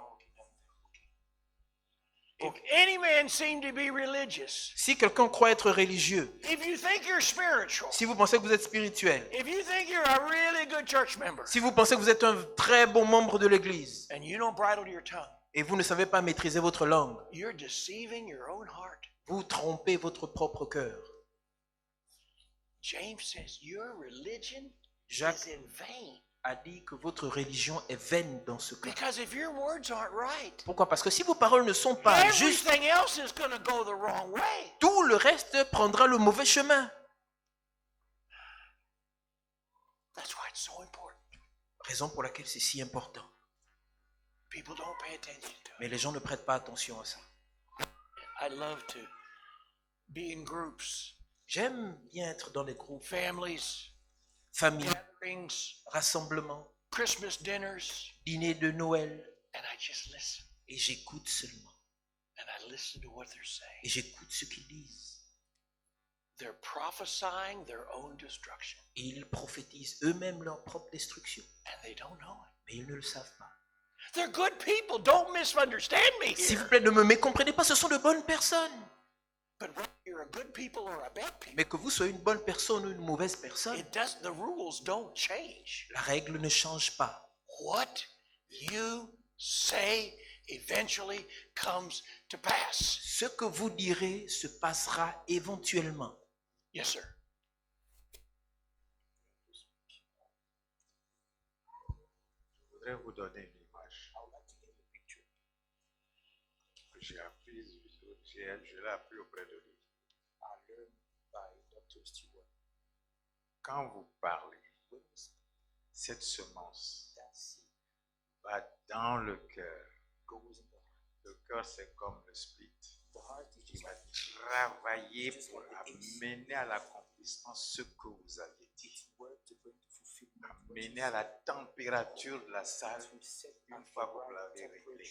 If any man seem to be religious, Si quelqu'un croit être religieux, if you think you're spiritual, si vous pensez que vous êtes spirituel, if you think you're a really good church member, si vous pensez que vous êtes un très bon membre de l'Église and you don't bridle your tongue, et vous ne savez pas maîtriser votre langue, you're deceiving your own heart. vous trompez votre propre cœur. James says your religion Jacques is in vain. a dit que votre religion est vaine dans ce cas. Because if your words aren't right, Pourquoi? Parce que si vos paroles ne sont pas justes, everything else is going to go the wrong way. tout le reste prendra le mauvais chemin. That's why it's so important. Raison pour laquelle c'est si important. People don't pay attention to Mais it. les gens ne prêtent pas attention à ça. I love to be in groups, J'aime bien être dans les groupes, families, familles, gatherings, rassemblements, Christmas dinners, dîners de Noël, and I just listen. et j'écoute seulement. And I listen to what they're saying. Et j'écoute ce qu'ils disent. They're prophesying their own destruction, Et ils prophétisent eux-mêmes leur propre destruction. and they don't know it. Mais ils ne le savent pas. They're good people. Don't misunderstand me S'il vous here. plaît, ne me mécomprenez pas, ce sont de bonnes personnes. But whether you're a good people or a bad people, Mais que vous soyez une bonne personne ou une mauvaise personne, the rules don't change. la règle ne change pas. What you say eventually comes to pass. Ce que vous direz se passera éventuellement. Yes, sir. Je voudrais vous donner une image que j'ai apprise, je l'ai appris auprès de lui. Quand vous parlez, cette semence va dans le cœur. Le cœur, c'est comme le split. Il va travailler pour amener à l'accomplissement ce que vous avez dit. Amener à la température de la salle une fois que vous l'avez réglé.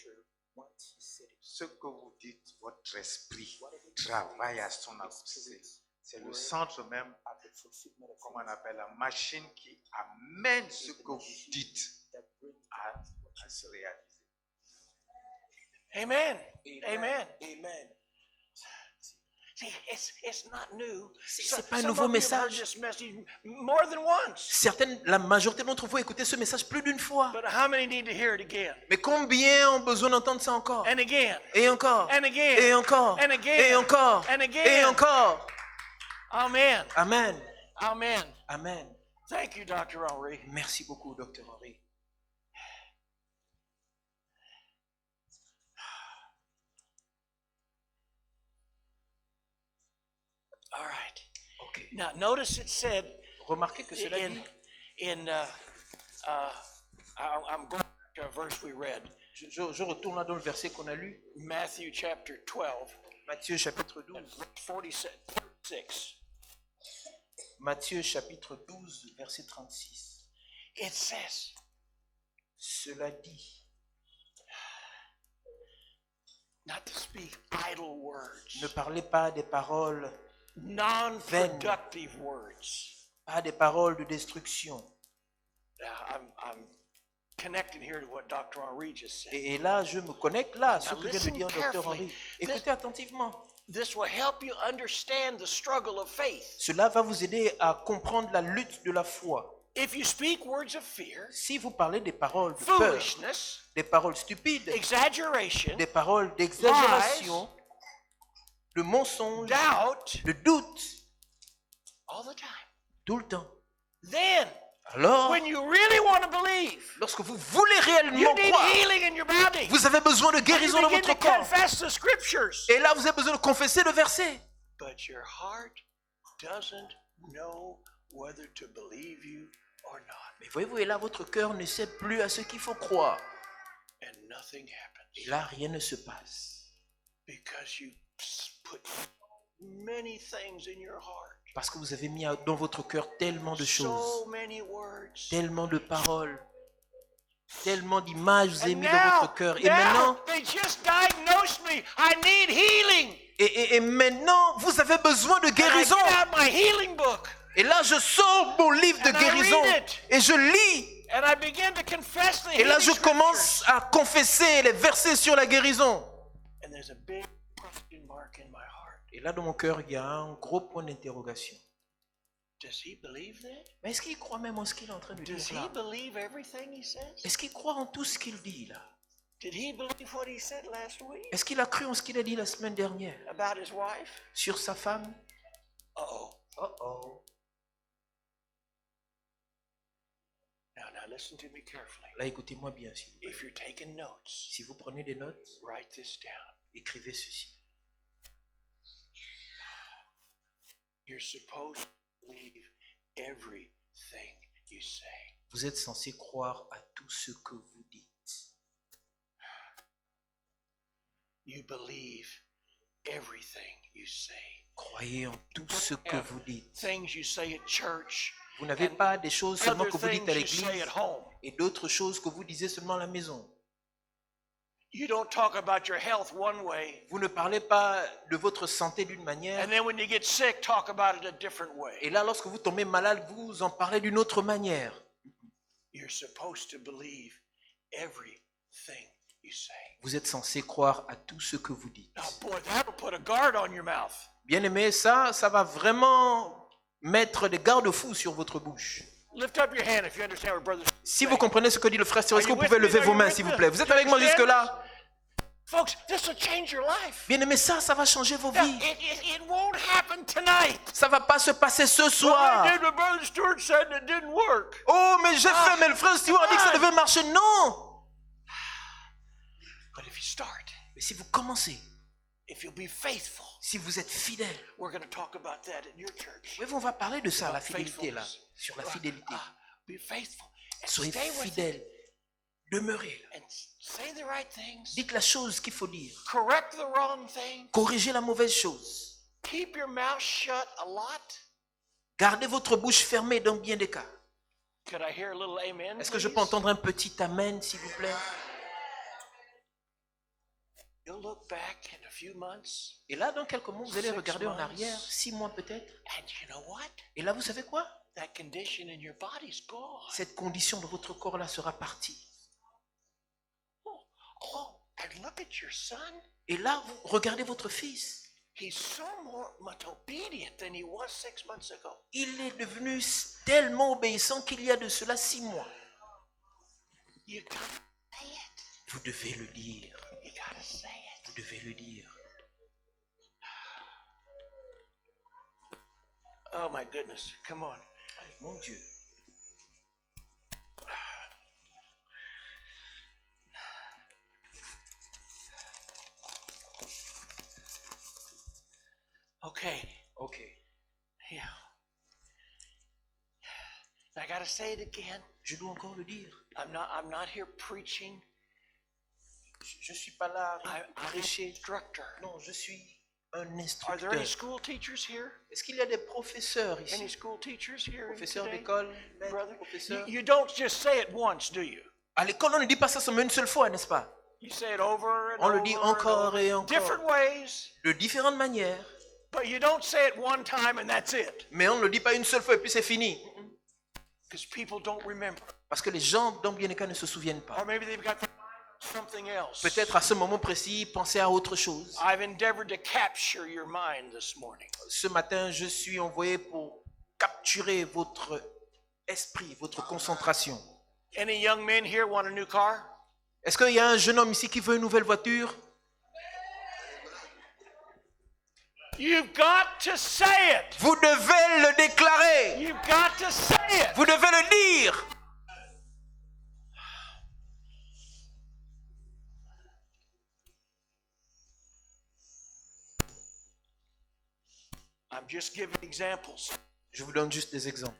Ce que vous dites, votre esprit travaille à son accomplissement. C'est le centre même, comme on appelle la machine qui amène ce que vous dites à se réaliser. Amen. Amen. Amen. See, it's not new. C'est pas un Some nouveau of you have heard message. this message more than once. La majorité d'entre vous écoutez ce message plus d'une fois. But how many need to hear it again? Mais combien ont besoin d'entendre ça encore? And again. Et encore. And again. Et encore. And again. Et encore. And again. Et encore. Amen. Amen. Amen. Amen. Thank you, Dr. Henry. Merci beaucoup, Dr. Henry. All right. Ok. Now, notice it said Remarquez que cela dit, I'm going to a verse we read, je retourne là dans le verset qu'on a lu, Matthew chapter 12, Matthieu chapitre and 12. verse 46. Matthieu chapitre 12, verset 36. It says, Cela dit, not to speak idle words, ne parlez pas des paroles, non-productive words. pas des paroles de destruction. Now, I'm connecting here to what Dr. Henry just said. Et là, je me connecte là à ce Now que vient de listen dire Dr. carefully. Henry. Écoutez attentivement. This will help you understand the struggle of faith. Cela va vous aider à comprendre la lutte de la foi. If you speak words of fear, Si vous parlez des paroles de peur, foolishness, des paroles stupides, exaggeration, des paroles d'exagération, de mensonges, doubt, de doute, all the time, tout le temps. then Alors, when you really want to believe, lorsque vous voulez you réellement need croire, healing in your body. vous avez besoin de You guérison dans begin votre to corps. confess the scriptures. Et là, vous avez besoin de confesser le verset. But your heart doesn't know whether to believe you or not. Mais voyez-vous, et là, votre cœur ne sait plus à ce qu'il faut croire. And nothing happens. Et là, rien ne se passe. Because you put many things in your heart. Parce que vous avez mis dans votre cœur tellement de So choses, many words. tellement de paroles, tellement d'images vous avez And mis dans votre cœur. Et maintenant, they just diagnosed me. I need healing. et maintenant, vous avez besoin de And I guérison. get out my healing book. Et là, je sors mon livre de And I guérison read it. et je lis. And I begin to confess the Et là, healing je commence à confesser les versets sur la guérison. scriptures. And there's a big question mark in my heart. Et là, dans mon cœur, il y a un gros point d'interrogation. Does he believe that? Mais est-ce qu'il croit même en ce qu'il est en train de Does dire he là? believe everything he says? Est-ce qu'il croit en tout ce qu'il dit là? Did he believe what he said last week Est-ce qu'il a cru en ce qu'il a dit la semaine dernière about his wife? sur sa femme? Uh-oh. Oh. Now listen to me carefully. Là, écoutez-moi bien. Si vous, If you're taking notes, si vous prenez des notes, write this down. écrivez ceci. You're supposed to believe everything you say. Vous êtes censé croire à tout ce que vous dites. You believe everything you say. Croyez en tout ce que vous dites. Things you say at church, Vous n'avez pas des choses seulement other que vous dites à things you say l'église at home. et d'autres choses que vous disiez seulement à la maison. You don't talk about your health one way, Vous ne parlez pas de votre santé d'une manière and then when you get sick, talk about it a different way. et là, lorsque vous tombez malade, vous en parlez d'une autre manière. You're supposed to believe everything you say. Vous êtes censé croire à tout ce que vous dites. Now, boy, that'll put a guard on your mouth. Bien aimé, ça va vraiment mettre des garde-fous sur votre bouche. Lift up your hand if you understand what brother. Si vous comprenez ce que dit le frère Cyril, est-ce que vous pouvez lever vos mains, s'il vous plaît? Vous êtes avec moi jusque-là? Folks, this will change your life. Bien aimé, ça va changer vos Now, vies. it won't happen tonight. Ça va pas se passer ce Well, soir. I did what Brother Stewart said and it didn't work. Oh, mais j'ai fait, mais le frère Stewart a dit que ça devait marcher. Non. But if you start, Mais si vous commencez, if you'll be faithful, si vous êtes fidèle, we're going to talk about that in your church. oui, on va parler de ça, la fidélité là, sur la fidélité. Be faithful and Soyez stay with it fidèles, demeurez là. and say the right things. Dites la chose qu'il faut dire. Correct the wrong thing. Corrigez la mauvaise chose. Keep your mouth shut a lot. Gardez votre bouche fermée dans bien des cas. Could I hear a little amen? Est-ce que je please? peux entendre un petit amen, s'il vous plaît? You'll look back in a few months, Et là, dans quelques mois, vous allez regarder en arrière, 6 mois peut-être. and you know what? Et là, vous savez quoi? That condition in your body's gone. Cette condition de votre corps là sera partie. Oh, and look at your son. Et là, vous regardez votre fils. He's so much obedient than he was 6 months ago. Il est devenu tellement obéissant qu'il y a de cela 6 mois. You gotta say it. Vous devez le dire. You gotta say it. Vous devez le dire. Oh my goodness, come on. Mon Dieu. Okay, Ok. yeah. I gotta say it again. Je dois encore le dire. I'm not here preaching. Je suis pas là à I'm an prêcher. instructor. Non, je suis un Are there any instructeur. school teachers here? Est-ce qu'il y a des professeurs Any ici? school teachers here Professeurs today? d'école, maîtres, Brother, professeurs. you don't just say it once, do you? À l'école, on ne dit pas ça seulement une seule fois, n'est-ce pas? You say it over and On le over dit and encore over. et encore. Different ways, De différentes manières. but you don't say it one time and that's it. Mais on ne le dit pas une seule fois et puis c'est fini. Because people don't remember. Parce que les gens, dans bien des cas, ne se souviennent pas. Or maybe they've got something else. Peut-être à ce moment précis, pensez à autre chose. I've endeavored to capture your mind this morning. Ce matin, je suis envoyé pour capturer votre esprit, votre concentration. Any young men here want a new car? Est-ce qu'il y a un jeune homme ici qui veut une nouvelle voiture? You've got to say it. Vous devez le déclarer. You've got to say it. Vous devez le dire. I'm just giving examples. Je vous donne juste des exemples.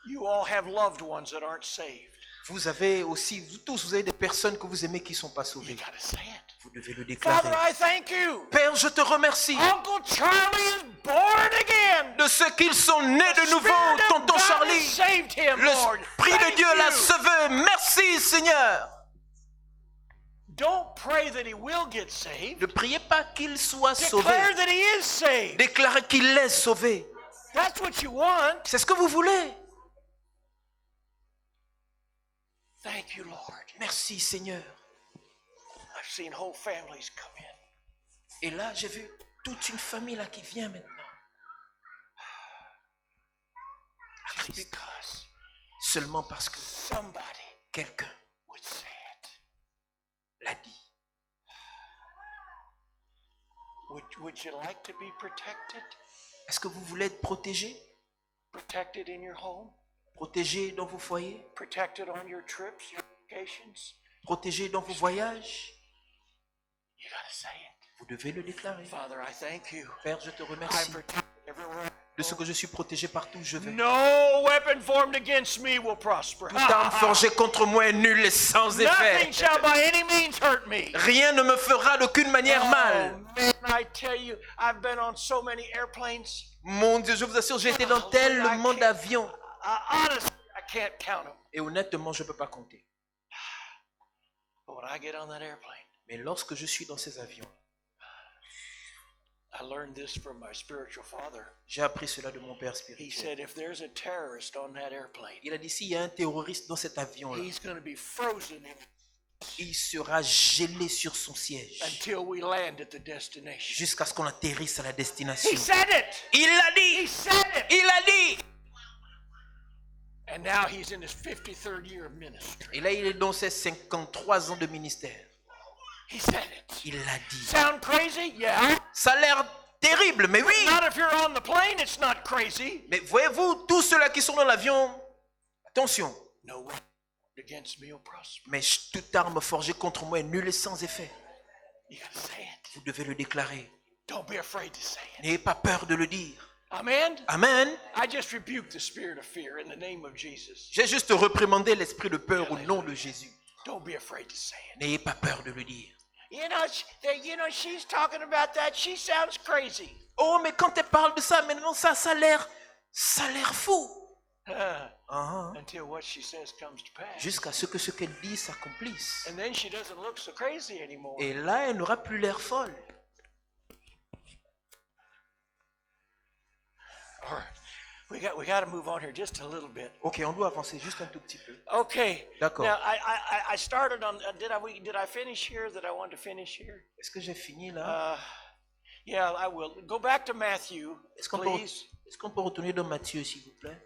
You all have loved ones that aren't saved. Vous avez aussi, vous tous, vous avez des personnes que vous aimez qui ne sont pas You sauvées. got to say it. Vous devez le Father, déclarer. I thank you. Père, je te remercie Uncle Charlie is born again. de ce qu'ils sont nés de nouveau, Spirit of tonton God has Charlie. saved him, Lord. L'Esprit de Thank Dieu l'a you. sauvé. Merci, Seigneur. Don't pray that he will get saved. Ne priez pas qu'il soit sauvé. Declare that he is saved. Déclarez qu'il est sauvé. That's what you want. C'est ce que vous voulez. Thank you, Lord. Merci, Seigneur. I've seen whole families come in. Et là, j'ai vu toute une famille là qui vient maintenant. À Just Christ. because Seulement parce que somebody quelqu'un would say it. l'a dit. Would you like to be protected? Est-ce que vous voulez être protégé? Protected in your home? Protégé dans vos foyers? Protected on your trips, your vacations? Protégé dans vos voyages? You gotta say it. Vous devez le déclarer. Father, I thank you. Père, je te I'm remercie protected everywhere. de ce que je suis protégé partout où je vais. No weapon formed against me will prosper. Toute arme forgée contre moi est nulle et sans effet. Nothing shall by any means hurt me. Rien ne me fera d'aucune manière mal. Oh, man, I tell you, I've been on so many airplanes. Mon Dieu, je vous assure, j'ai été dans tellement d'avions. Honestly, I can't count them. Et honnêtement, je ne peux pas compter. But when I get on that airplane, Mais lorsque je suis dans ces avions, I learned this from my spiritual father. j'ai appris cela de mon père He spirituel. said, if there's a terrorist on that airplane, Il a dit, s'il y a un terroriste dans cet avion-là, he's going to be frozen il sera gelé sur son siège until we land at the destination. jusqu'à ce qu'on atterrisse à la destination. He said it. Il l'a He dit! said it. Il a dit! And now he's in his 53rd year of ministry. Et là, il est dans ses 53 ans de ministère. He said it. Il l'a dit. Sound crazy? Yeah. Ça a l'air terrible, mais oui! Not if you're on the plane, it's not crazy. Mais voyez-vous, tous ceux-là qui sont dans l'avion, attention, No weapon against me will prosper. mais toute arme forgée contre moi est nulle et sans effet. You gotta say it. Vous devez le déclarer. Don't be afraid to say it. N'ayez pas peur de le dire. Amen. Amen. I just rebuke the spirit of fear in the name of Jesus. J'ai juste reprimandé l'esprit de peur au nom de Jésus. Don't be afraid to say it. N'ayez pas peur de le dire. She's talking about that. She sounds crazy. Oh, mais quand elle parle de ça, maintenant ça a l'air fou. Until what she says comes to pass. Jusqu'à ce que ce qu'elle dit s'accomplisse. And then she doesn't look so crazy anymore. Et là, elle n'aura plus l'air folle. All right. We got to move on here just a little bit. Ok, on doit avancer juste un tout petit peu. Okay. D'accord. Now I started on. Did I finish here? That I wanted to finish here? Est-ce que j'ai fini là? Yeah, I will. Go back to Matthew, Est-ce qu'on please. peut retourner dans Matthieu, s'il vous plaît?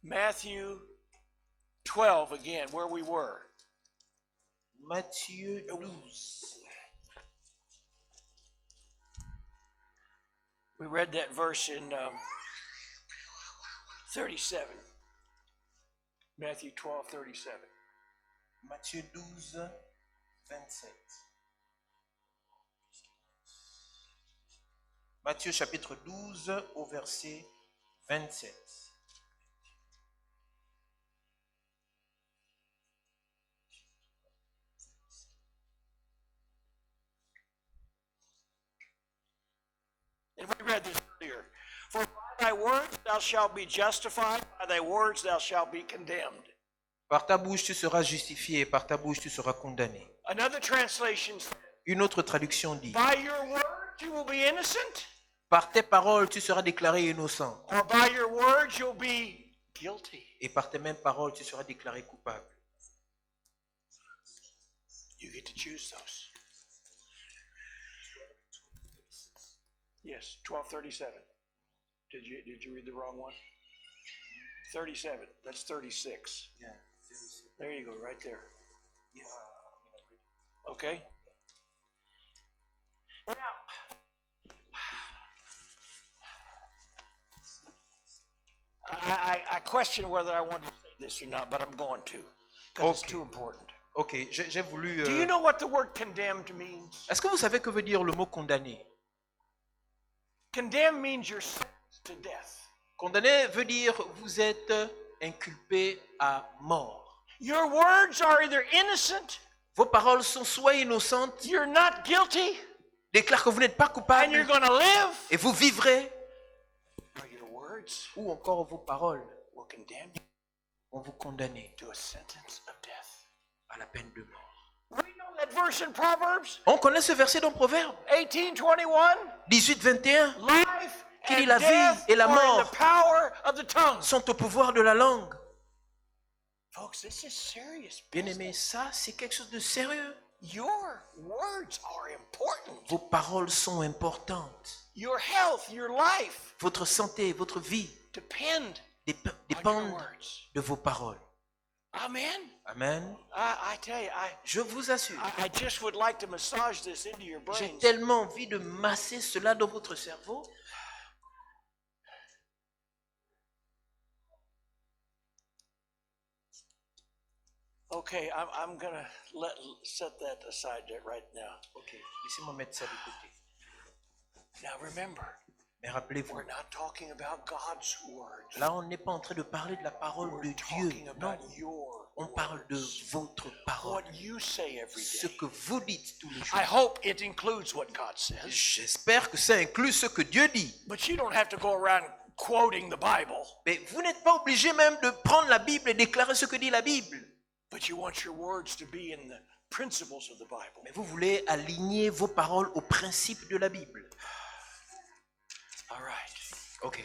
Matthew 12 again, where we were. Matthieu 12. We read that verse in 37. Matthew 12, 37. Matthieu 12, 27. Matthieu chapitre 12 au verset 27. And we read this earlier. For by thy words thou shalt be justified, by thy words thou shalt be condemned. Par ta bouche tu seras justifié et par ta bouche tu seras condamné. Another translation says, Une autre traduction dit, by your words you will be innocent, par tes paroles tu seras déclaré innocent or by your words you'll be guilty. et par tes mêmes paroles tu seras déclaré coupable. You get to choose those. Yes, 12:37. Did you read the wrong one? 37. That's 36. There you go, right there. Okay. Now, I question whether I want to say this or not, but I'm going to, because it's too important. Ok, j'ai voulu... Do you know what the word condemned means? Est-ce que vous savez que veut dire le mot condamné? Condemned means you're sentenced to death. Condamné veut dire vous êtes inculpé à mort. Your words are either innocent, Vos paroles sont soit innocentes, you're not guilty, déclarent que vous n'êtes pas and you're coupable going to live, et vous vivrez, or your words ou encore vos paroles will condemn you vont vous condamner to a sentence of death. à la peine de mort. We know that verse in Proverbs On connaît ce verset dans Proverbe 18:21. 18-21. Life Qu'il dit and la vie death et la are in mort the power of the tongue. sont au pouvoir de la langue. Folks, this is serious Bien-aimés, business. ça c'est quelque chose de sérieux. Your words are important. Vos paroles sont importantes. Your health, your life Votre santé, votre vie depend on your dépendent words. de vos paroles. Amen. Amen. I tell you, Je vous assure, I just would like to massage this into your j'ai brains. tellement envie de masser cela dans votre cerveau. Okay, I'm gonna set that aside right now. Ok, laissez-moi mettre ça de côté. Now remember, Mais rappelez-vous, we're not talking about God's words. là, on n'est pas en train de parler de la parole de We're Dieu. talking Non, about your on parle de votre parole. what you say every Ce day. que vous dites tous les jours. I hope it includes what God says. J'espère que ça inclut ce que Dieu dit. But you don't have to go around quoting the Bible. Mais vous n'êtes pas obligé même de prendre la Bible et déclarer ce que dit la Bible. But you want your words to be in the principles of the Bible. Mais vous voulez aligner vos paroles aux principes de la Bible. All right. Ok.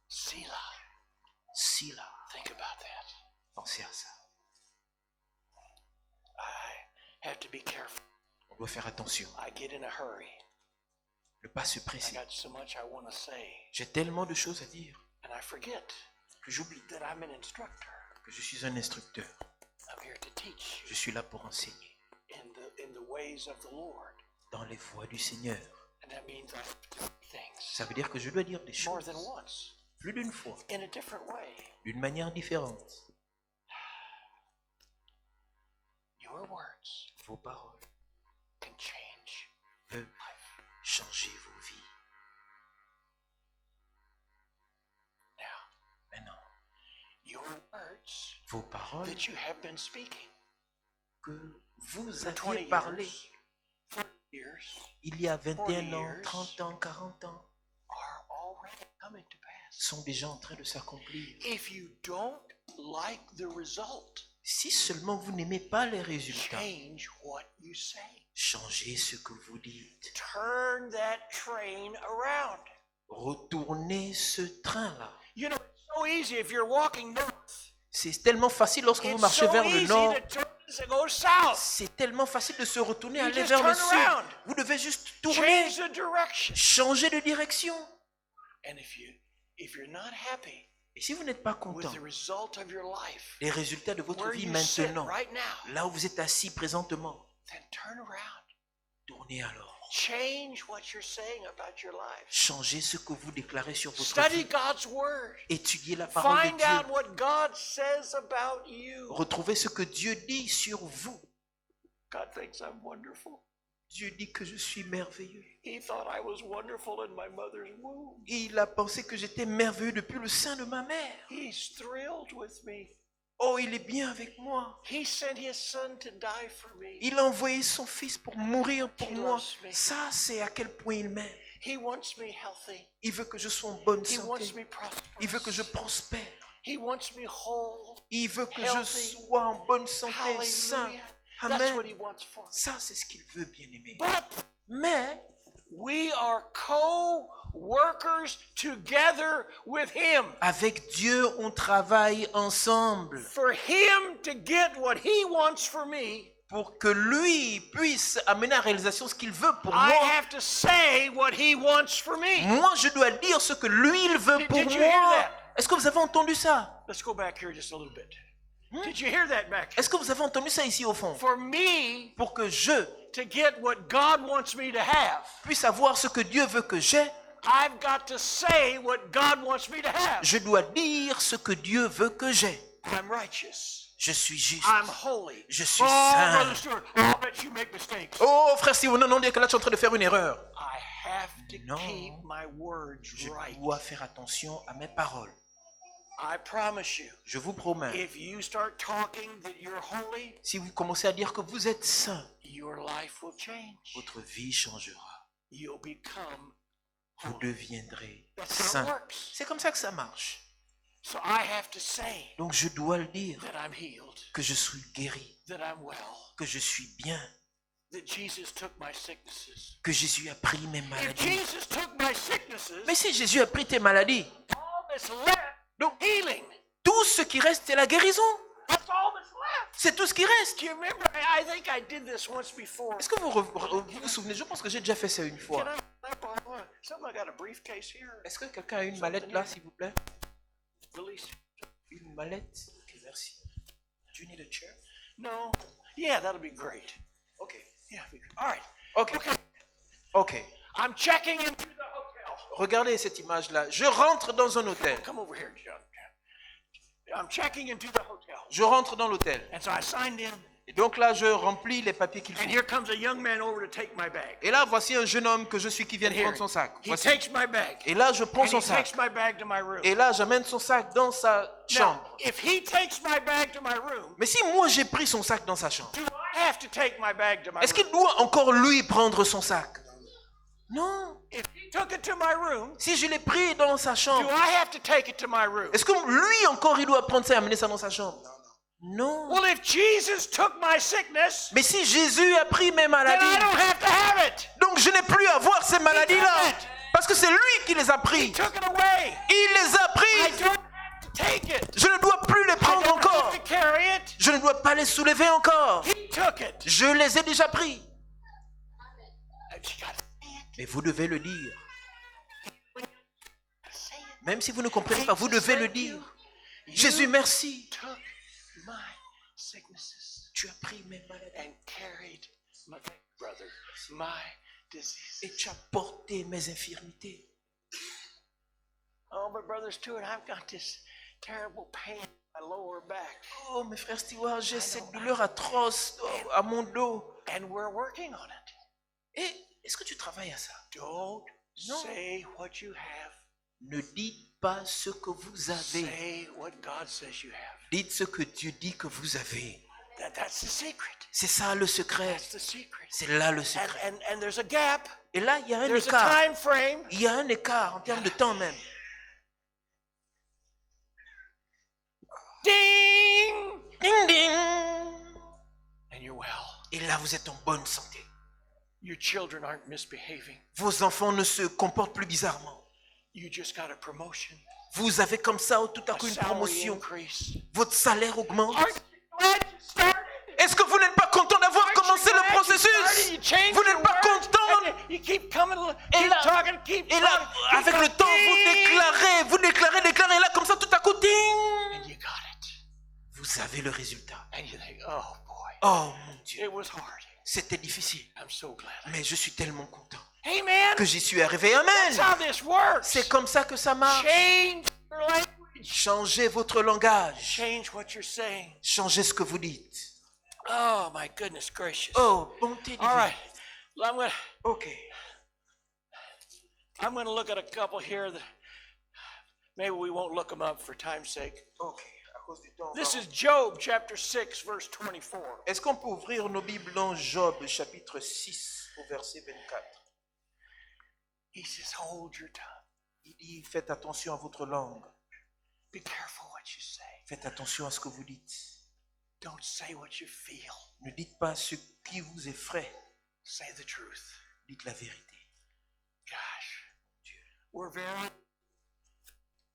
Selah. Sila. Think about that. Pensez à ça. I have to be careful. On doit faire attention. I get in a hurry. Ne pas se I presser. got so much I want to say, J'ai tellement de choses à dire and I forget que j'oublie that I'm an instructor. que je suis un instructeur. I'm here to teach Je suis là pour enseigner in the ways of the Lord. dans les voies du Seigneur. And that means I have to do things Ça veut dire que je dois dire des more choses than once, plus d'une fois, in a different way. d'une manière différente. Your words Vos paroles can change. peuvent changer vos vies. Now, Maintenant, your words vos paroles that you have been speaking que vous for aviez 20 parlé years, 30 years, il y a 21 ans, years. 30 ans, 40 ans are already coming to pass. sont déjà en train de s'accomplir. If you don't like the result, Si seulement vous n'aimez pas les résultats, change what you say. changez ce que vous dites. Turn that train around. Retournez ce train-là. You know, it's so easy if you're walking north. C'est tellement facile lorsque vous It's marchez so vers le easy nord. to turn and go south. C'est tellement facile de se retourner, You aller just vers le turn sud. around. Vous devez juste tourner, Change the direction. changer de direction. And if you're not happy Et si vous n'êtes pas with content the result of your life, des résultats de votre where vie you sit maintenant, right now, là où vous êtes assis présentement, then turn around. tournez alors. Change what you're saying about your life. Changez ce que vous déclarez sur votre Study vie. God's word. Étudiez la parole de Find out Dieu. what God says about you. Retrouvez ce que Dieu dit sur vous. God thinks I'm wonderful. Dieu dit que je suis merveilleux. He thought I was wonderful in my mother's womb. Il a pensé que j'étais merveilleux depuis le sein de ma mère. He's thrilled with me. Oh, il est bien avec moi. He sent his son to die for me. Il a envoyé son fils pour mourir pour He moi. loves me. Ça, c'est à quel point il m'aime. He wants me healthy. Il veut que je sois en bonne He wants santé. me prosperous. Il veut que je prospère. He wants me whole. Il veut que je Healthy. sois en bonne santé, sain. Hallelujah. That's what he Amen. wants for me. Ça, c'est ce qu'il veut, bien-aimé. But Mais we are co-workers together with him. avec Dieu, on travaille ensemble For him to get what he wants for me, pour que lui puisse amener à réalisation ce qu'il veut pour I moi. have to say what he wants for me. Moi, je dois dire ce que lui, il veut pour Did you hear moi. that? Est-ce que vous avez entendu ça? Let's go back here just a little bit. Did you hear that back? Est-ce que vous avez entendu ça ici au fond? For me Pour que je to get what God wants me to have, puisse avoir ce que Dieu veut que j'ai, I've got to say what God wants me to have. je dois dire ce que Dieu veut que j'ai. I'm righteous. Je suis juste. I'm holy. Je suis Oh, saint. Brother Stewart, I'll bet you make mistakes. Oh, frère Simon, non, que là, tu es en train de faire une erreur. I have to Non. keep my words Je right. dois faire attention à mes paroles. I promise you, Je vous promets, if you start talking that you're holy, si vous commencez à dire que vous êtes saint, your life will change. votre vie changera. You'll become Vous holy. deviendrez That's how it saint. works. C'est comme ça que ça marche. So I have to say Donc je dois le dire, that I'm healed, que je suis guéri, that I'm well, que je suis bien, that Jesus took my sicknesses. que Jésus a pris mes If maladies. Jesus took my sicknesses, Mais si Jésus a pris tes maladies, all that's left, donc healing. tout ce qui reste, c'est la guérison. That's all that's left. C'est tout ce qui reste. Do you remember? I think I did this once before. Est-ce que vous souvenez? Je pense que j'ai déjà fait ça une Can fois. Something, I got a briefcase here. Est-ce que quelqu'un a une mallette là, s'il vous plaît? Release. Une mallette? Ok, merci. Do you need a chair? No. Yeah, that'll be great. Ok. Yeah. All right. Ok. Ok. I'm checking into the hotel. Regardez cette image-là. Je rentre dans un hôtel. Come over here, John. I'm checking into the hotel. Je rentre dans l'hôtel. And so I signed in. Et donc là, je remplis les papiers qu'il faut. And here comes a young man over to take my bag. Et là, voici un jeune homme que je suis qui vient de prendre son sac. He Voici. takes my bag. Et là, je prends And son he sac. takes my bag to my room. Et là, j'amène son sac dans sa Now, chambre. if he takes my bag to my room, Mais si moi j'ai pris son sac dans sa chambre, do I have to take my bag to my est-ce room? qu'il doit encore lui prendre son sac? Non. If he took it to my room, Si je l'ai pris dans sa do chambre, I have to take it to my room? est-ce que lui encore il doit prendre ça et amener ça dans sa chambre? Non. Well, if Jesus took my sickness, Mais si Jésus a pris mes then I maladies, don't have to have it. donc je n'ai plus à avoir ces maladies-là. Parce que c'est lui qui les a He pris. took it away. Il les a I pris. don't have to take it. Je ne dois plus les I prendre don't encore. have to carry it. Je ne dois pas les soulever encore. He took it. Je les ai déjà pris. And you gotta say it. Mais vous devez le dire. Say it. Même si vous ne comprenez pas, vous devez le dire. Jésus, merci. Took my sicknesses Tu as pris mes maladies and carried my brother, my disease. et tu as porté mes infirmités. Oh, but brother Stewart, I've got this terrible pain in my lower back, Oh, mes frères Stewart, j'ai cette douleur atroce à mon dos. and we're working on it. Et est-ce que tu travailles à ça? Don't No. say what you have. Ne dites pas ce que vous avez. Say what God says you have. Dites ce que Dieu dit que vous avez. That's the secret. C'est ça le secret. That's the secret. C'est là le secret. And there's a gap. Et là, il y a un There's a écart. time frame. Il y a un écart en termes de temps même. Ding! Ding ding! And you're well. Et là, vous êtes en bonne santé. Your children aren't misbehaving. Vos enfants ne se comportent plus bizarrement. You just got a promotion. Vous avez comme ça tout à A coup une salary promotion. increase. Votre salaire augmente. Aren't you glad you started? Est-ce que vous n'êtes pas content d'avoir Aren't you commencé le glad you processus? started? You changed Vous your n'êtes pas words, content? and you keep coming, Et keep là, talking, keep et là, talking, avec keep le temps, talking. vous déclarez, et là, comme ça, tout à coup, ding! And you got it. Vous avez le résultat. And you think, oh boy, Oh mon Dieu, it was hard. c'était difficile, I'm so glad. mais je suis tellement content Amen. que j'y suis arrivé. That's how Amen. this works. C'est comme ça que ça marche. Change your language. Changez votre langage. Change what you're saying. Changez ce que vous dites. Oh my goodness gracious. Oh, bonté divine. All right. Ok. I'm gonna look at a couple here that maybe we won't look them up for time's sake. Ok. À cause du temps. This is Job chapter 6 verse 24. Est-ce qu'on peut ouvrir nos Bibles dans Job chapitre 6 au verset 24? He says, hold your tongue. Il dit, faites attention à votre langue. Be careful what you say. Faites attention à ce que vous dites. Don't say what you feel. Ne dites pas ce qui vous effraie. Say the truth. Dites la vérité. Gosh, we're very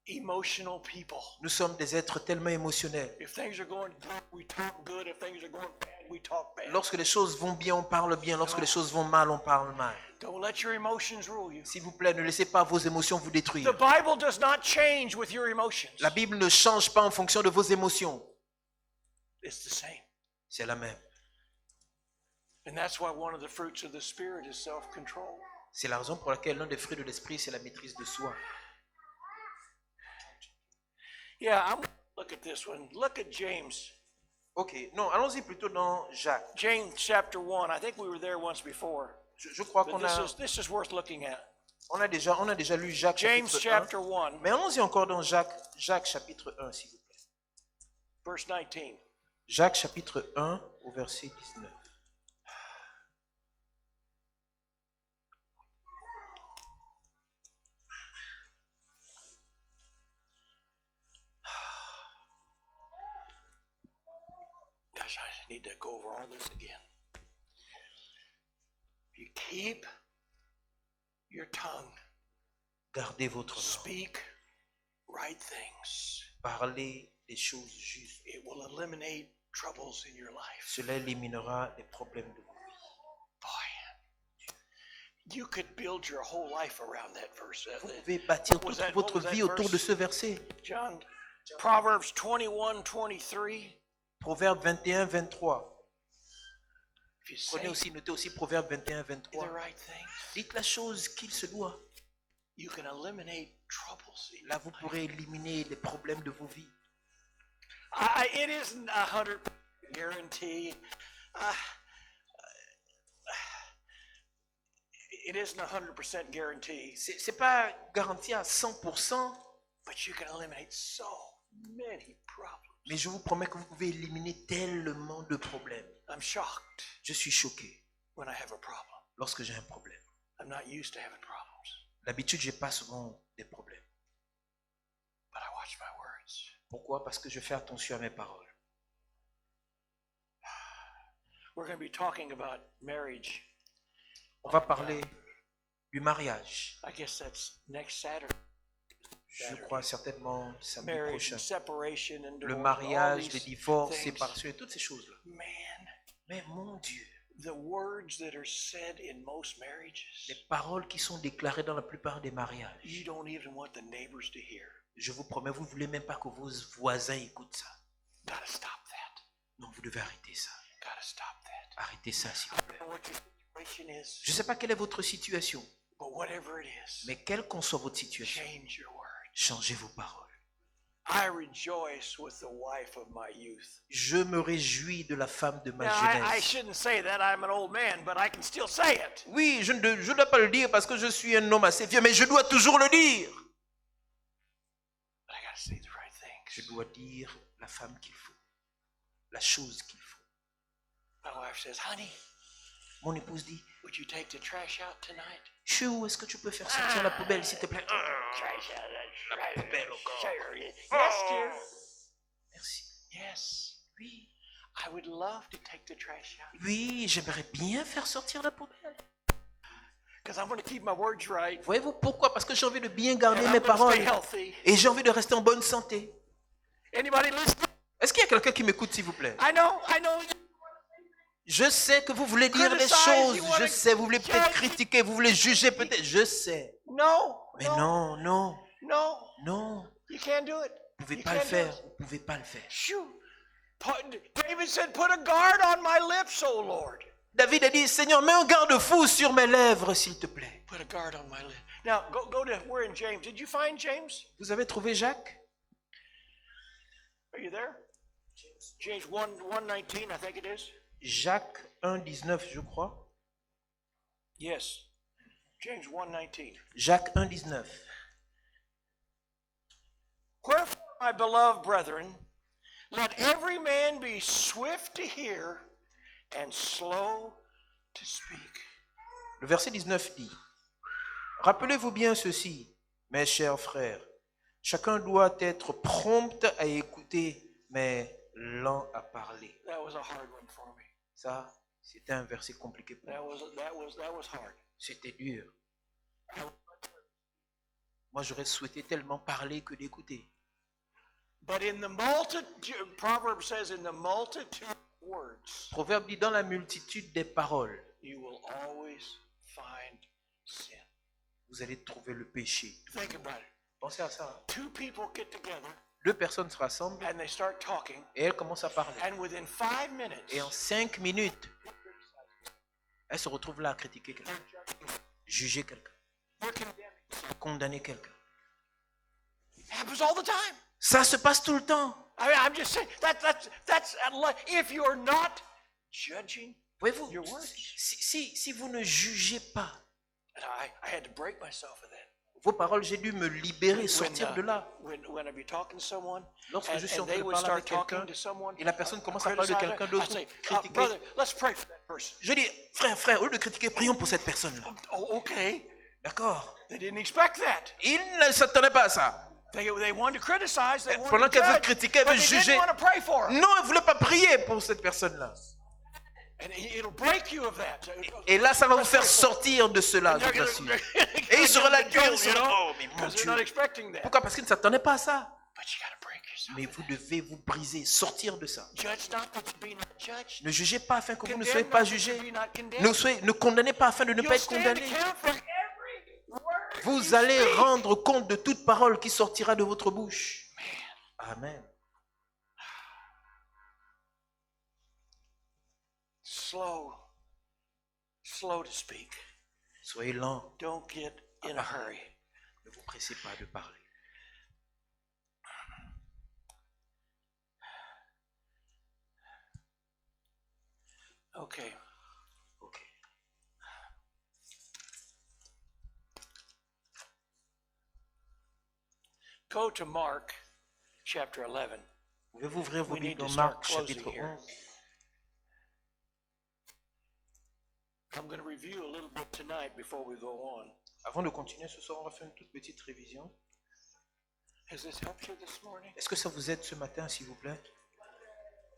emotional people. Nous sommes des êtres tellement émotionnels. If things are going good, we talk good. If things are going bad, we talk bad. Lorsque les choses vont bien, on parle bien. Lorsque les choses vont mal, on parle mal. Don't let your emotions rule you. S'il vous plaît, ne laissez pas vos émotions vous The détruire. Bible does not change with your emotions. La Bible ne change pas en fonction de vos émotions. It's the same. C'est la même. And that's why one of the fruits of the Spirit is self-control. C'est la raison pour laquelle l'un des fruits de l'esprit, c'est la maîtrise de soi. Yeah, I'm going to look at this one. Look at James. Ok, non, allons-y plutôt dans Jacques. James chapter 1. I think we were there once before. Je crois But qu'on a, this is worth looking at. on a déjà lu Jacques James chapitre 1. chapter 1, Mais allons-y encore dans Jacques chapitre 1, s'il vous plaît. verse 19. Jacques chapitre 1 au verset 19. Gosh, I need to go over all this again. You keep your tongue. Gardez votre langue. Speak right things. Parlez des choses justes. It will eliminate troubles in your life. Cela éliminera les problèmes de vos vies. Boy, you could build your whole life around that verse. Vous pouvez bâtir What was toute that- votre what was that vie autour de verse? ce verset. John, Proverbs 21:23. Proverbe 21, 23. If you Prenez say aussi, notez aussi Proverbe 21, the 23. right things, Dites la chose qu'il se doit. you can eliminate troubles. Là, vous pourrez éliminer les problèmes de vos vies. It isn't 100% guarantee. It isn't 100% guarantee, C'est pas garanti à 100%, but you can eliminate so many problems. mais je vous promets que vous pouvez éliminer tellement de problèmes. I'm shocked Je suis choqué when I have a problem. lorsque j'ai un problème. I'm not used to having problems, D'habitude, j'ai pas souvent des problèmes. but I watch my words. Pourquoi? Parce que je fais attention à mes paroles. We're going to be talking about marriage. On va parler du mariage. I guess that's next Saturday. Je crois certainement samedi Marriage prochain. and separation and Le divorce. mariage, all le these divorce, things. séparation et toutes ces choses-là. Man, Mais mon Dieu, the words that are said in most marriages, les paroles qui sont déclarées dans la plupart des mariages, you don't even want the neighbors to hear. je vous promets, vous ne voulez même pas que vos voisins écoutent ça. Gotta stop that. Non, vous devez arrêter ça. Gotta stop that. Arrêtez ça, s'il vous I plaît. don't know what your situation is, Je ne sais pas quelle est votre situation, but whatever it is, mais quelle qu'en soit votre situation, change your words. changez vos paroles. I rejoice with the wife of my youth. Je me réjouis de la femme de ma Now, I jeunesse. shouldn't say that. I'm an old man, but I can still say it. Oui, je ne dois pas le dire parce que je suis un homme assez vieux, mais je dois toujours le dire. But I gotta say the right Je things. dois dire la femme qu'il faut, la chose qu'il faut. My wife says, honey, Mon épouse dit, would you take the trash out tonight? Chou, est-ce que tu peux faire sortir la poubelle, s'il te plaît? Trash out. La poubelle encore. Sure. Yes, dear. Merci. Yes. Oui, I would love to take the trash out. oui, j'aimerais bien faire sortir la poubelle. Because I want to keep my words right. Voyez-vous pourquoi? Parce que j'ai envie de bien And garder I'm mes going to paroles stay healthy. et j'ai envie de rester en bonne santé. Anybody listening? Est-ce qu'il y a quelqu'un qui m'écoute, s'il vous plaît? I know. Je sais que vous voulez dire des choses, je sais, vous voulez peut-être critiquer, vous voulez juger peut-être, je sais. No. Mais non, non, No. non, You can't do it. vous ne pouvez You pas le can't do faire, it. vous ne pouvez pas le faire. Shoo. David said, put a guard on my lips, O Lord. David a dit, Seigneur, mets un garde-fou sur mes lèvres, s'il te plaît. Put a guard on my lips. Now, go to, we're in James. Did you find James? Vous avez trouvé Jacques? Are you there? James 1:19, I think it is. Jacques 1,19, je crois. Yes. James 1:19. Jacques 1,19. Wherefore, my beloved brethren, let every man be swift to hear and slow to speak. Le verset 19 dit, rappelez-vous bien ceci, mes chers frères, chacun doit être prompt à écouter, mais lent à parler. That was a hard one for me. Ça, c'était un verset compliqué pour moi. That was hard. C'était dur. Moi, j'aurais souhaité tellement parler que d'écouter. But in the multitude, Proverbs says, in the multitude of words, Proverbe dit, dans la multitude des paroles, you will always find sin. vous allez trouver le péché. Think about it. Pensez à ça. Two people get together Deux personnes se rassemblent and they start talking, et elles commencent à parler. and within 5 minutes, Et en 5 minutes, elles se retrouvent là à critiquer quelqu'un, juger quelqu'un, they're condemning. condamner quelqu'un. It happens all the time. Ça se passe tout le temps. I mean, I'm just saying that's if you're not judging. Voyez-vous, Your words. si vous ne jugez pas And I had to break myself of that. vos paroles, j'ai dû me libérer, sortir de là. When I'd be talking to someone, Lorsque je suis en and train they de would parler start avec quelqu'un, talking to someone, et la personne commence à parler de quelqu'un I'd d'autre, say, critiquer. brother, let's pray for that person. Je dis, frère, au lieu de critiquer, prions pour cette personne-là. Oh, okay. D'accord? They didn't expect that. Ils ne s'attendaient pas à ça. They wanted to criticize. They Pendant wanted to qu'elle veut judge, critiquer, elle but veut they juger. didn't want to pray for her. Non, elle ne voulait pas prier pour cette personne-là. And it'll break you of that. Et là, ça va vous faire sortir de cela, je vous assure. Et ils seront là, Because ils seront là, oh, mais mon they're Dieu. not expecting that. Pourquoi? Parce qu'ils ne s'attendaient pas à ça. But you got to break yourself. Mais vous devez vous briser, sortir de ça. Judge not that you be not judged. Ne jugez pas afin que vous ne soyez Condemn pas not that you jugés. be not condemned. Ne condamnez pas afin de ne pas You'll être stand condamné. account for every word Vous you allez speak. rendre compte de toute parole qui sortira de votre bouche. Amen. Slow to speak. Soyez lents. Don't get in a hurry. Ne vous pressez pas de parler. Okay. Ok. Go to Mark chapter 11. Pouvez-vous ouvrir vos We Bibles need to dans start Marc closing chapitre here. 11. I'm going to review a little bit tonight before we go on. Avant de continuer ce soir, on va faire une toute petite révision. Has this helped you this morning? Est-ce que ça vous aide ce matin, s'il vous plaît?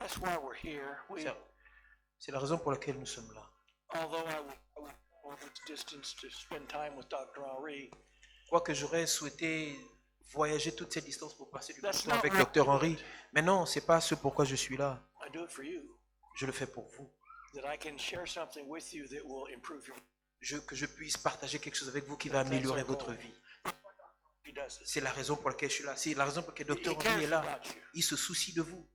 That's why we're here. C'est la raison pour laquelle nous sommes là. Although I would go this distance to spend time with Dr. Henri, Quoique j'aurais souhaité voyager toute cette distance pour passer du That's temps not avec what I Dr do. Henri, mais non, c'est pas ce pourquoi je suis là. I do it for you, Je le fais pour vous. that I can share something with you that will improve your. Que je puisse partager quelque chose avec vous qui va améliorer votre vie. He does this. C'est la raison pour laquelle je suis là. C'est la raison pour laquelle He Dr Henri cares est là. about you. Il se soucie de vous.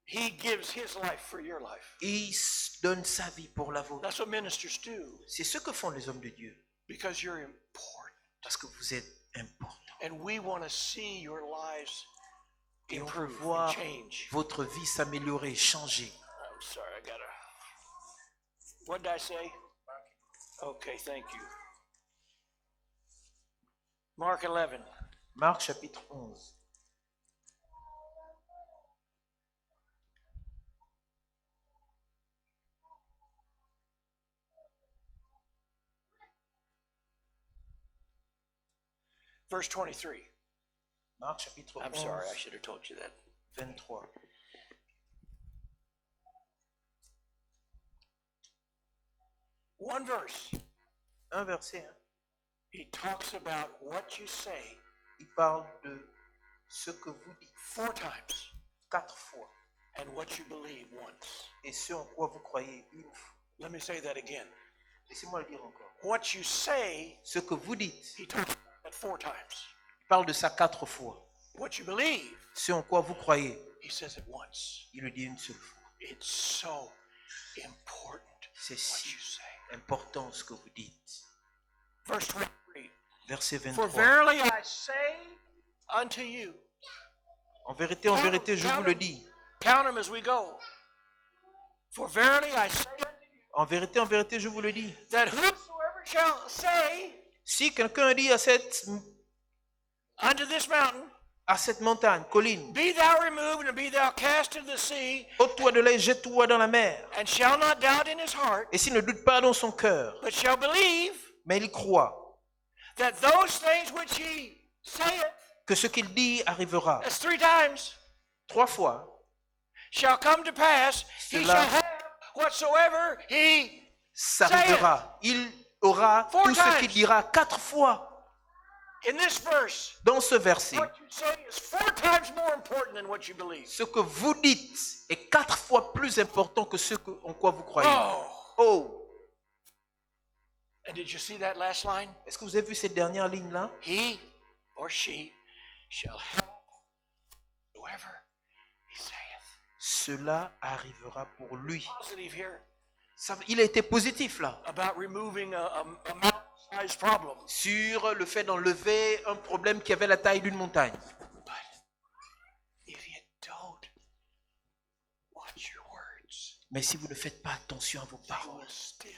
He gives his life for your life. Et il donne sa vie pour la vôtre. That's what ministers do, C'est ce que font les hommes de Dieu. because you're important. Parce que vous êtes important. And we want to see your lives Et on veut improve and voir change. votre vie s'améliorer, changer. I'm sorry, I gotta. What did I say? Okay, thank you. Mark 11. Marc chapitre 11. Verse 23. Marc chapitre 11. I'm sorry, I should have told you that. 23. One verse. Un verset. Hein. He talks about what you say Il parle de ce que vous dites 4 times 4 fois and what you believe once. et ce en quoi vous croyez une fois. Let me say that again. Laissez-moi le dire encore. What you say, Ce que vous dites, he talks about that 4 times. il parle de ça 4 fois. What you believe, Ce en quoi vous croyez, he says it once. il le dit une seule fois. It's so important C'est what si you say. important ce que vous dites. Verse 23. Verset For 23. verily I say unto you, En vérité, je vous le dis. count them as we go. For verily I say unto you, En vérité, je vous le dis. that whosoever shall say Si quelqu'un dit unto this mountain, à cette montagne, colline, be thou removed and be thou cast into the sea, ôte-toi de là et jette-toi dans la mer. and shall not doubt in his heart, Et s'il ne doute pas dans son cœur, but shall believe mais il croit that those things which he saith, que ce qu'il dit arrivera. that's 3 times, 3 fois, shall come to pass, he Cela- shall have whatsoever he s'arrivera. Il aura Four tout ce times. qu'il dira 4 fois in this verse. dans ce verset. What you say is 4 times more important than what you believe. Ce que vous dites est 4 fois plus important que ce en quoi vous croyez. Oh. Oh, And did you see that last line? est-ce que vous avez vu cette dernière ligne-là? He or she shall have whoever he saith. Cela arrivera pour lui. Positive here Il a été positif là, about removing a mountain-sized problem. sur le fait d'enlever un problème qui avait la taille d'une montagne. But if you don't watch your words, Mais si vous ne faites pas attention à vos they paroles, will still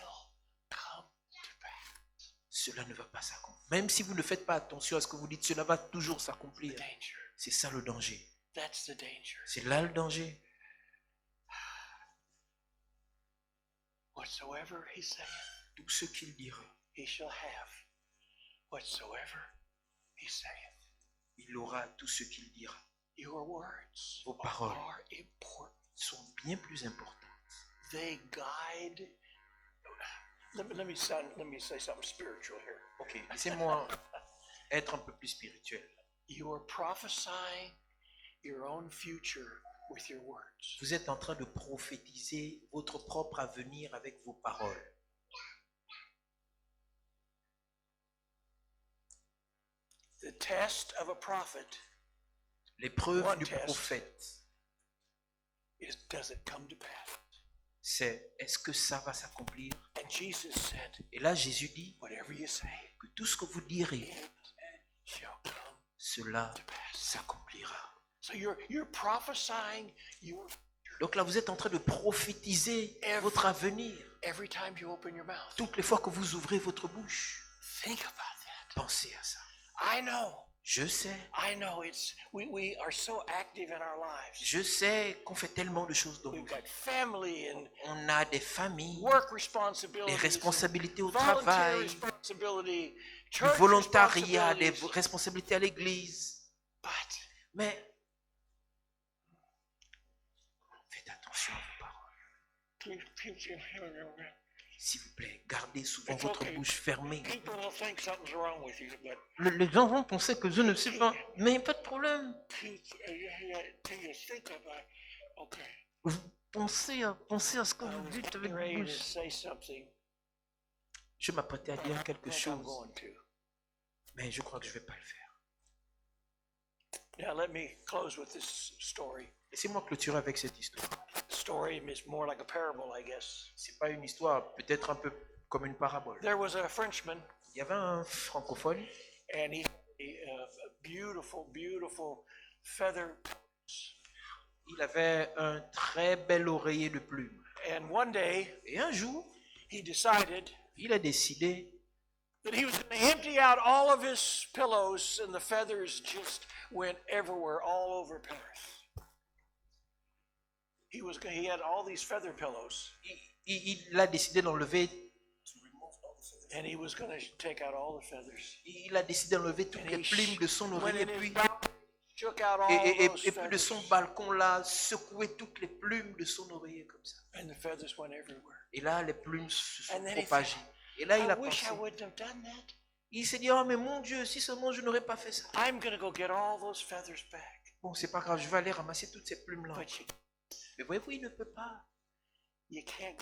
come to pass. cela ne va pas s'accomplir. Même si vous ne faites pas attention à ce que vous dites, cela va toujours s'accomplir. Danger. C'est ça le danger. That's the danger. C'est là le danger. Whatsoever he saith, Tout ce qu'il dira, he shall have. Whatsoever he saith. il aura tout ce qu'il dira. Your words Vos paroles are important. sont bien plus importantes. They guide. Let me say something spiritual here. Ok, laissez-moi être un peu plus spirituel. You are prophesying your own future with your words. Vous êtes en train de prophétiser votre propre avenir avec vos paroles. The test of a prophet L'épreuve One du test. prophète, is, does it come to pass? c'est est-ce que ça va s'accomplir? And Jesus said, Et là, Jésus dit whatever you say, que tout ce que vous direz, it shall come cela to pass. s'accomplira. So you're prophesying your Donc là, vous êtes en train de prophétiser votre avenir. every time you open your mouth. Toutes les fois que vous ouvrez votre bouche, Think about that. pensez à ça. I know. Je sais, It's we are so active in our lives. je sais qu'on fait tellement de choses dans nos We've vies. got family and On a des familles, work des responsibilities, responsabilités au volunteer travail, responsibility, du church volontariat, des responsibilities. responsabilités à l'église. But Mais faites attention à vos paroles. S'il vous plaît, gardez souvent It's votre okay. bouche fermée. people will think something's wrong with you, but Les gens vont penser que je ne sais pas, mais pas de problème. till you think about, okay, Vous pensez à ce que I vous was dites avec getting vos ready to bouches. say something. Je m'apprêtais à I dire don't quelque think I'm chose, going to. mais je crois que je ne vais pas le faire. Now let me close with this story. Laissez-moi clôturer avec cette histoire. The story is more like a parable, I guess. C'est pas une histoire, peut-être un peu comme une parabole. There was a Frenchman, Il y avait un francophone, and he had a beautiful, beautiful feather. il avait un très bel oreiller de plumes. And one day, Et un jour, he decided il a décidé that he was going to empty out all of his pillows, and the feathers just went everywhere, all over Paris. He had all these feather pillows, il a décidé d'enlever, and he was going to take out all the feathers. il a décidé d'enlever toutes les plumes de son Went oreiller in his puis, balcony, shook out all et those puis de son feathers, balcon là, secouer toutes les plumes de son oreiller comme ça. and the feathers went everywhere. Et là, les plumes se sont And then he propagées. Et là, il I a wish pensé, I wouldn't have done that. il s'est dit, oh mais mon Dieu, si seulement je n'aurais pas fait ça. I'm going to go get all those feathers back. Bon, c'est pas grave, je vais aller ramasser toutes ces plumes-là. But Mais voyez-vous, il ne peut pas. you can't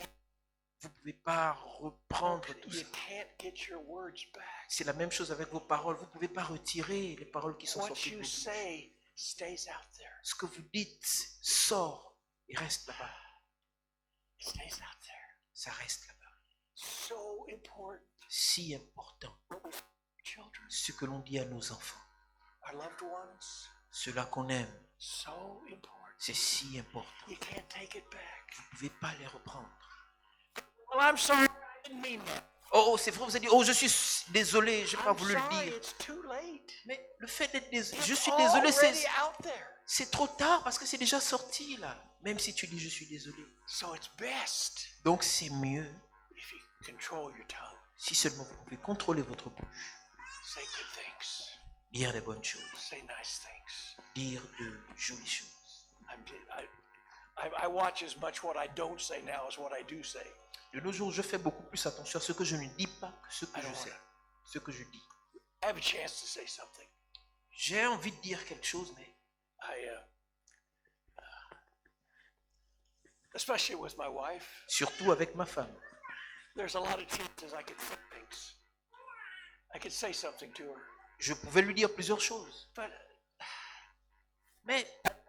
Vous ne pouvez pas reprendre tout you ça. can't get your words back. C'est la même chose avec vos paroles. Vous ne pouvez pas retirer les paroles qui sont What sorties de you vos bouches. say stays out there. Ce que vous dites sort et reste là-bas. It stays out there. Ça reste là-bas. So important. Si important. Children, Ce que l'on dit à nos enfants. our loved ones, Cela qu'on aime. so important. C'est si important. You can't take it back. Vous ne pouvez pas les reprendre. Well, I'm sorry. I didn't mean that. Oh, c'est vrai, vous avez dit, oh, je suis désolé, je n'ai pas I'm voulu le sorry. dire. It's too late. Mais le fait d'être désolé, je It's suis désolé, already out there. c'est trop tard parce que c'est déjà sorti là. Même si tu dis je suis désolé. So it's best Donc c'est mieux if you control your tongue. si seulement vous pouvez contrôler votre bouche, Say good things. dire des bonnes choses, Say nice things. dire de jolies choses. I watch as much what I don't say now as what I do say. De nos jours, je fais beaucoup plus attention à ce que je ne dis pas que ce que I je don't sais, wanna- ce que je dis. I have a chance to say something. J'ai envie de dire quelque chose, mais Especially with my wife, surtout avec ma femme. there's a lot of chances I could say things. I could say something to her, Je pouvais lui dire plusieurs choses, but mais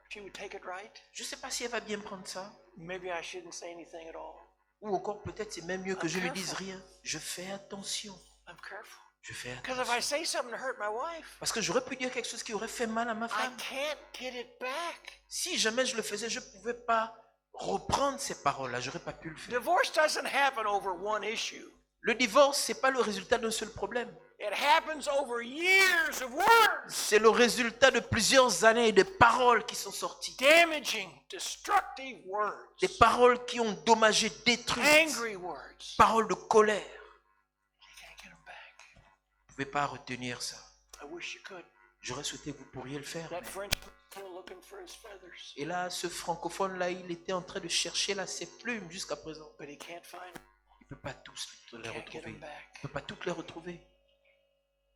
she would take it right. je ne sais pas si elle va bien prendre ça. Maybe I shouldn't say anything at all. Ou encore peut-être c'est même mieux que je ne Careful. dise rien. Je fais attention. I'm careful. Je fais Because if attention. I say something to hurt my wife, Parce que j'aurais pu dire quelque chose qui aurait fait mal à ma I femme. can't get it back. Si jamais je le faisais, je ne pouvais pas reprendre ces paroles-là. J'aurais pas pu le faire. Divorce doesn't happen over one issue. Le divorce, c'est pas le résultat d'un seul problème. It happens over years of words. C'est le résultat de plusieurs années de paroles qui sont sorties. Damaging, destructive words. Des paroles qui ont dommagé, détruit. Angry words. Paroles de colère. You can't get them back. Vous ne pouvez pas retenir ça. I wish you could. J'aurais souhaité que vous pourriez le faire. That mais- Frenchman's still looking for his feathers, Et là, ce francophone-là, il était en train de chercher là ses plumes jusqu'à présent. but he can't find them. Il ne peut pas tous les Can't get retrouver. them Il back. ne peut pas toutes les retrouver.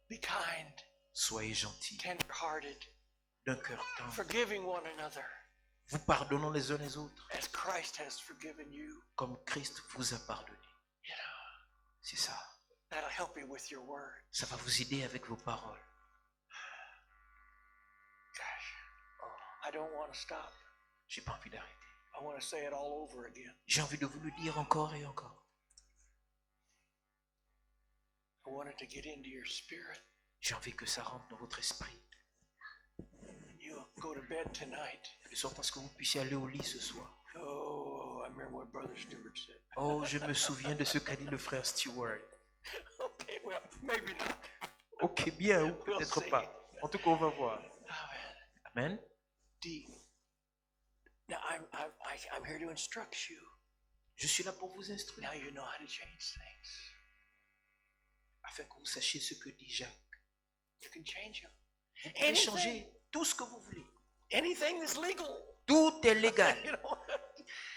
Be kind, Soyez gentils, tender-hearted, d'un cœur tendre. forgiving one another Vous pardonnons les uns les autres as Christ has forgiven you. comme Christ vous a pardonné. You know, C'est ça. that'll help you with your word. Ça va vous aider avec vos paroles. Gosh, I don't want to stop. J'ai pas envie d'arrêter. I want to say it all over again. J'ai envie de vous le dire encore et encore. I want it to get into your spirit. J'ai envie que ça rentre dans votre esprit. And you go to bed tonight. De sorte à ce que vous puissiez aller au lit ce soir. Oh, I remember what Brother Stewart said. Oh, je me souviens de ce qu'a dit le frère Stewart. Okay, well, maybe not. Ok, bien, ou peut-être pas. En tout cas, on va voir. Amen. Amen. D. Now I'm here to instruct you. Je suis là pour vous instruire, Now you know how to change things. afin que vous sachiez ce que dit Jacques. You can change them. Vous pouvez changer tout ce que vous voulez. Anything that's legal. Tout est légal. You know,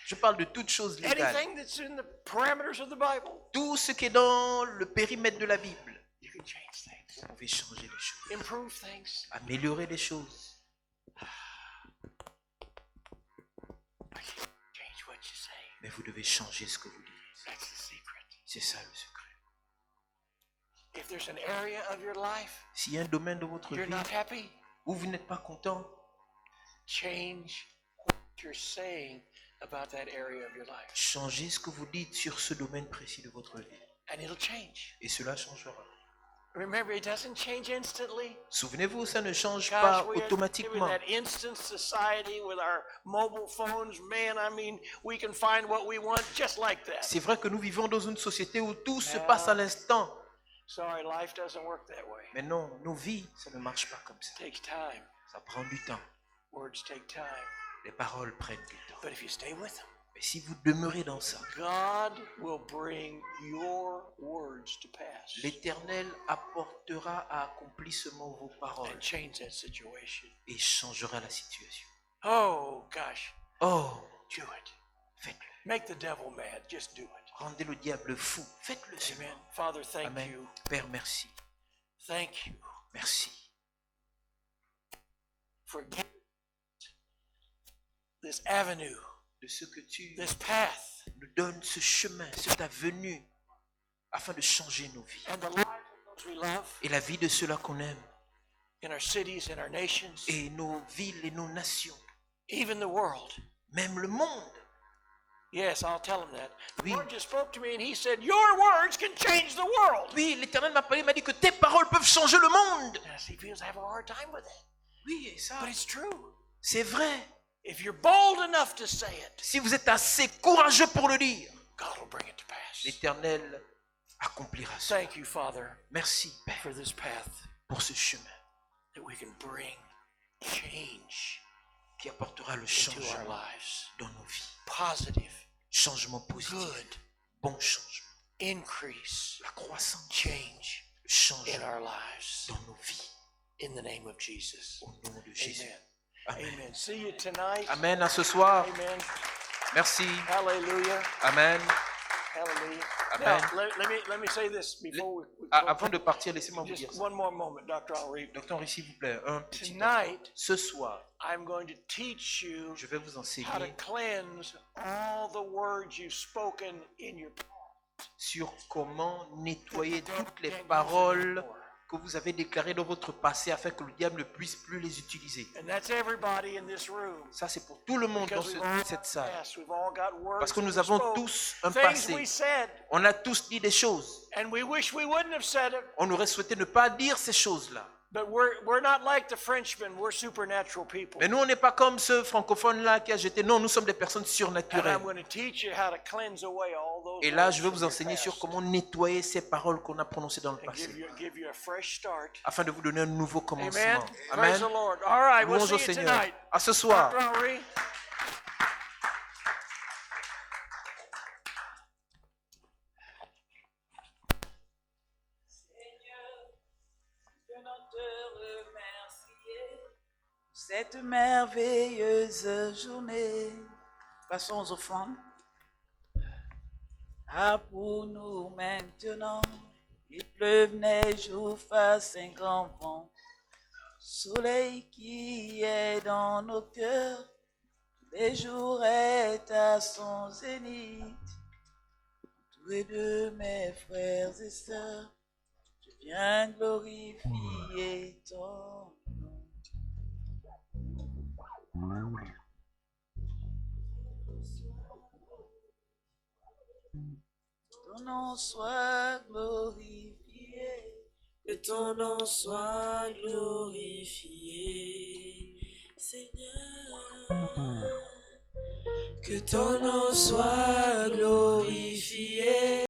Je parle de toutes choses légales. anything that's in the parameters of the Bible. Tout ce qui est dans le périmètre de la Bible. You can change things. Vous pouvez changer les choses, Improve things. améliorer les choses. But you change what you say. Mais vous devez changer ce que vous dites. That's the secret. C'est ça le secret. If there's an area of your life S'il y a un domaine de votre you're vie not happy, où vous n'êtes pas content, change what you're saying about that area of your life. changez ce que vous dites sur ce domaine précis de votre vie. And it'll change. Et cela changera. Remember, it doesn't change instantly. Souvenez-vous, ça ne change Gosh, pas we live in automatiquement. that instant society with our mobile phones. Man, I mean, we can find what we want just like that. C'est vrai que nous vivons dans une société où tout se passe à l'instant. Sorry, life doesn't work that way. Mais non, nos vies, ça ne marche pas comme ça. It takes time. Ça prend du temps. Words take time. Les paroles prennent du temps. But if you stay with them, Mais si vous demeurez dans ça, God will bring your words to pass l'Éternel apportera à accomplissement vos paroles and change that situation. et changera la situation. Oh, gosh, Oh, do it. faites-le. Make the devil mad. Just do it. Rendez le diable fou. Faites-le Amen. seulement. Father, thank Amen. you. Père, merci. Thank you Merci. for giving this avenue, De ce que tu this path, nous donnes, ce chemin, cette avenue, afin de changer nos vies. and the lives of those we love Et la vie de ceux-là qu'on aime. in our cities, in our nations, Et nos villes et nos nations. even the world. Même le monde. Yes, I'll tell him that. The Oui. Lord just spoke to me and he said, your words can change the world. Oui, l'Éternel m'a parlé, il m'a dit que tes paroles peuvent changer le monde. Yes, he feels I have a hard time with it. Oui, et ça, But it's true. c'est vrai. If you're bold enough to say it, Si vous êtes assez courageux pour le dire, God will bring it to pass. l'Éternel accomplira ça. Thank you, Father, Merci, Père, for this path pour ce chemin that we can bring change qui apportera le into our changement lives. dans nos vies. Positive, Changement positif, good, bon changement, increase, la croissance, change le in changement our lives. dans nos vies. In the name of Jesus. Au nom de Jésus. Amen. Amen. Amen. See you tonight. Amen. À ce soir. Amen. Merci. Hallelujah. Amen. Hallelujah. Amen. Now, let me say this before we Avant de partir, laissez-moi vous dire just ça. one more moment, Dr. Henri. Docteur Henri, s'il vous plaît, un petit instant. Tonight, Ce soir, I'm going to teach you je vais vous how to enseigner cleanse all the words you've spoken in your sur comment nettoyer toutes les paroles que vous avez déclarées dans votre passé afin que le diable ne puisse plus les utiliser. And that's everybody in this room. Ça, c'est pour tout le monde dans Because we've all cette salle. yes, we've all got words Parce que that nous we avons spoke, tous un things passé. we said, On a tous dit des choses. and we wish we wouldn't have said it. On aurait souhaité ne pas dire ces choses-là. But we're not like the Frenchmen. We're supernatural people. Mais nous, on n'est pas comme ce francophone-là qui a jeté. Non, nous sommes des personnes And surnaturelles. I'm going to teach you how to cleanse away all those Et là, words je vais from vous your enseigner sur past comment nettoyer ces paroles qu'on a prononcées dans le and passé, give you a fresh start. afin de vous donner un nouveau Amen. commencement. Praise Amen. the Lord. All right, we'll Louange see au you Seigneur. tonight. À ce soir. Dr. Henri. Cette merveilleuse journée, passons aux offrandes. Ah, pour nous maintenant, il pleuve, neige ou fasse un grand vent. Soleil qui est dans nos cœurs, tous les jours est à son zénith. Tous les deux mes frères et sœurs, je viens glorifier ton nom. Ton nom soit glorifié. Que ton nom soit glorifié, Seigneur. Que ton nom soit glorifié.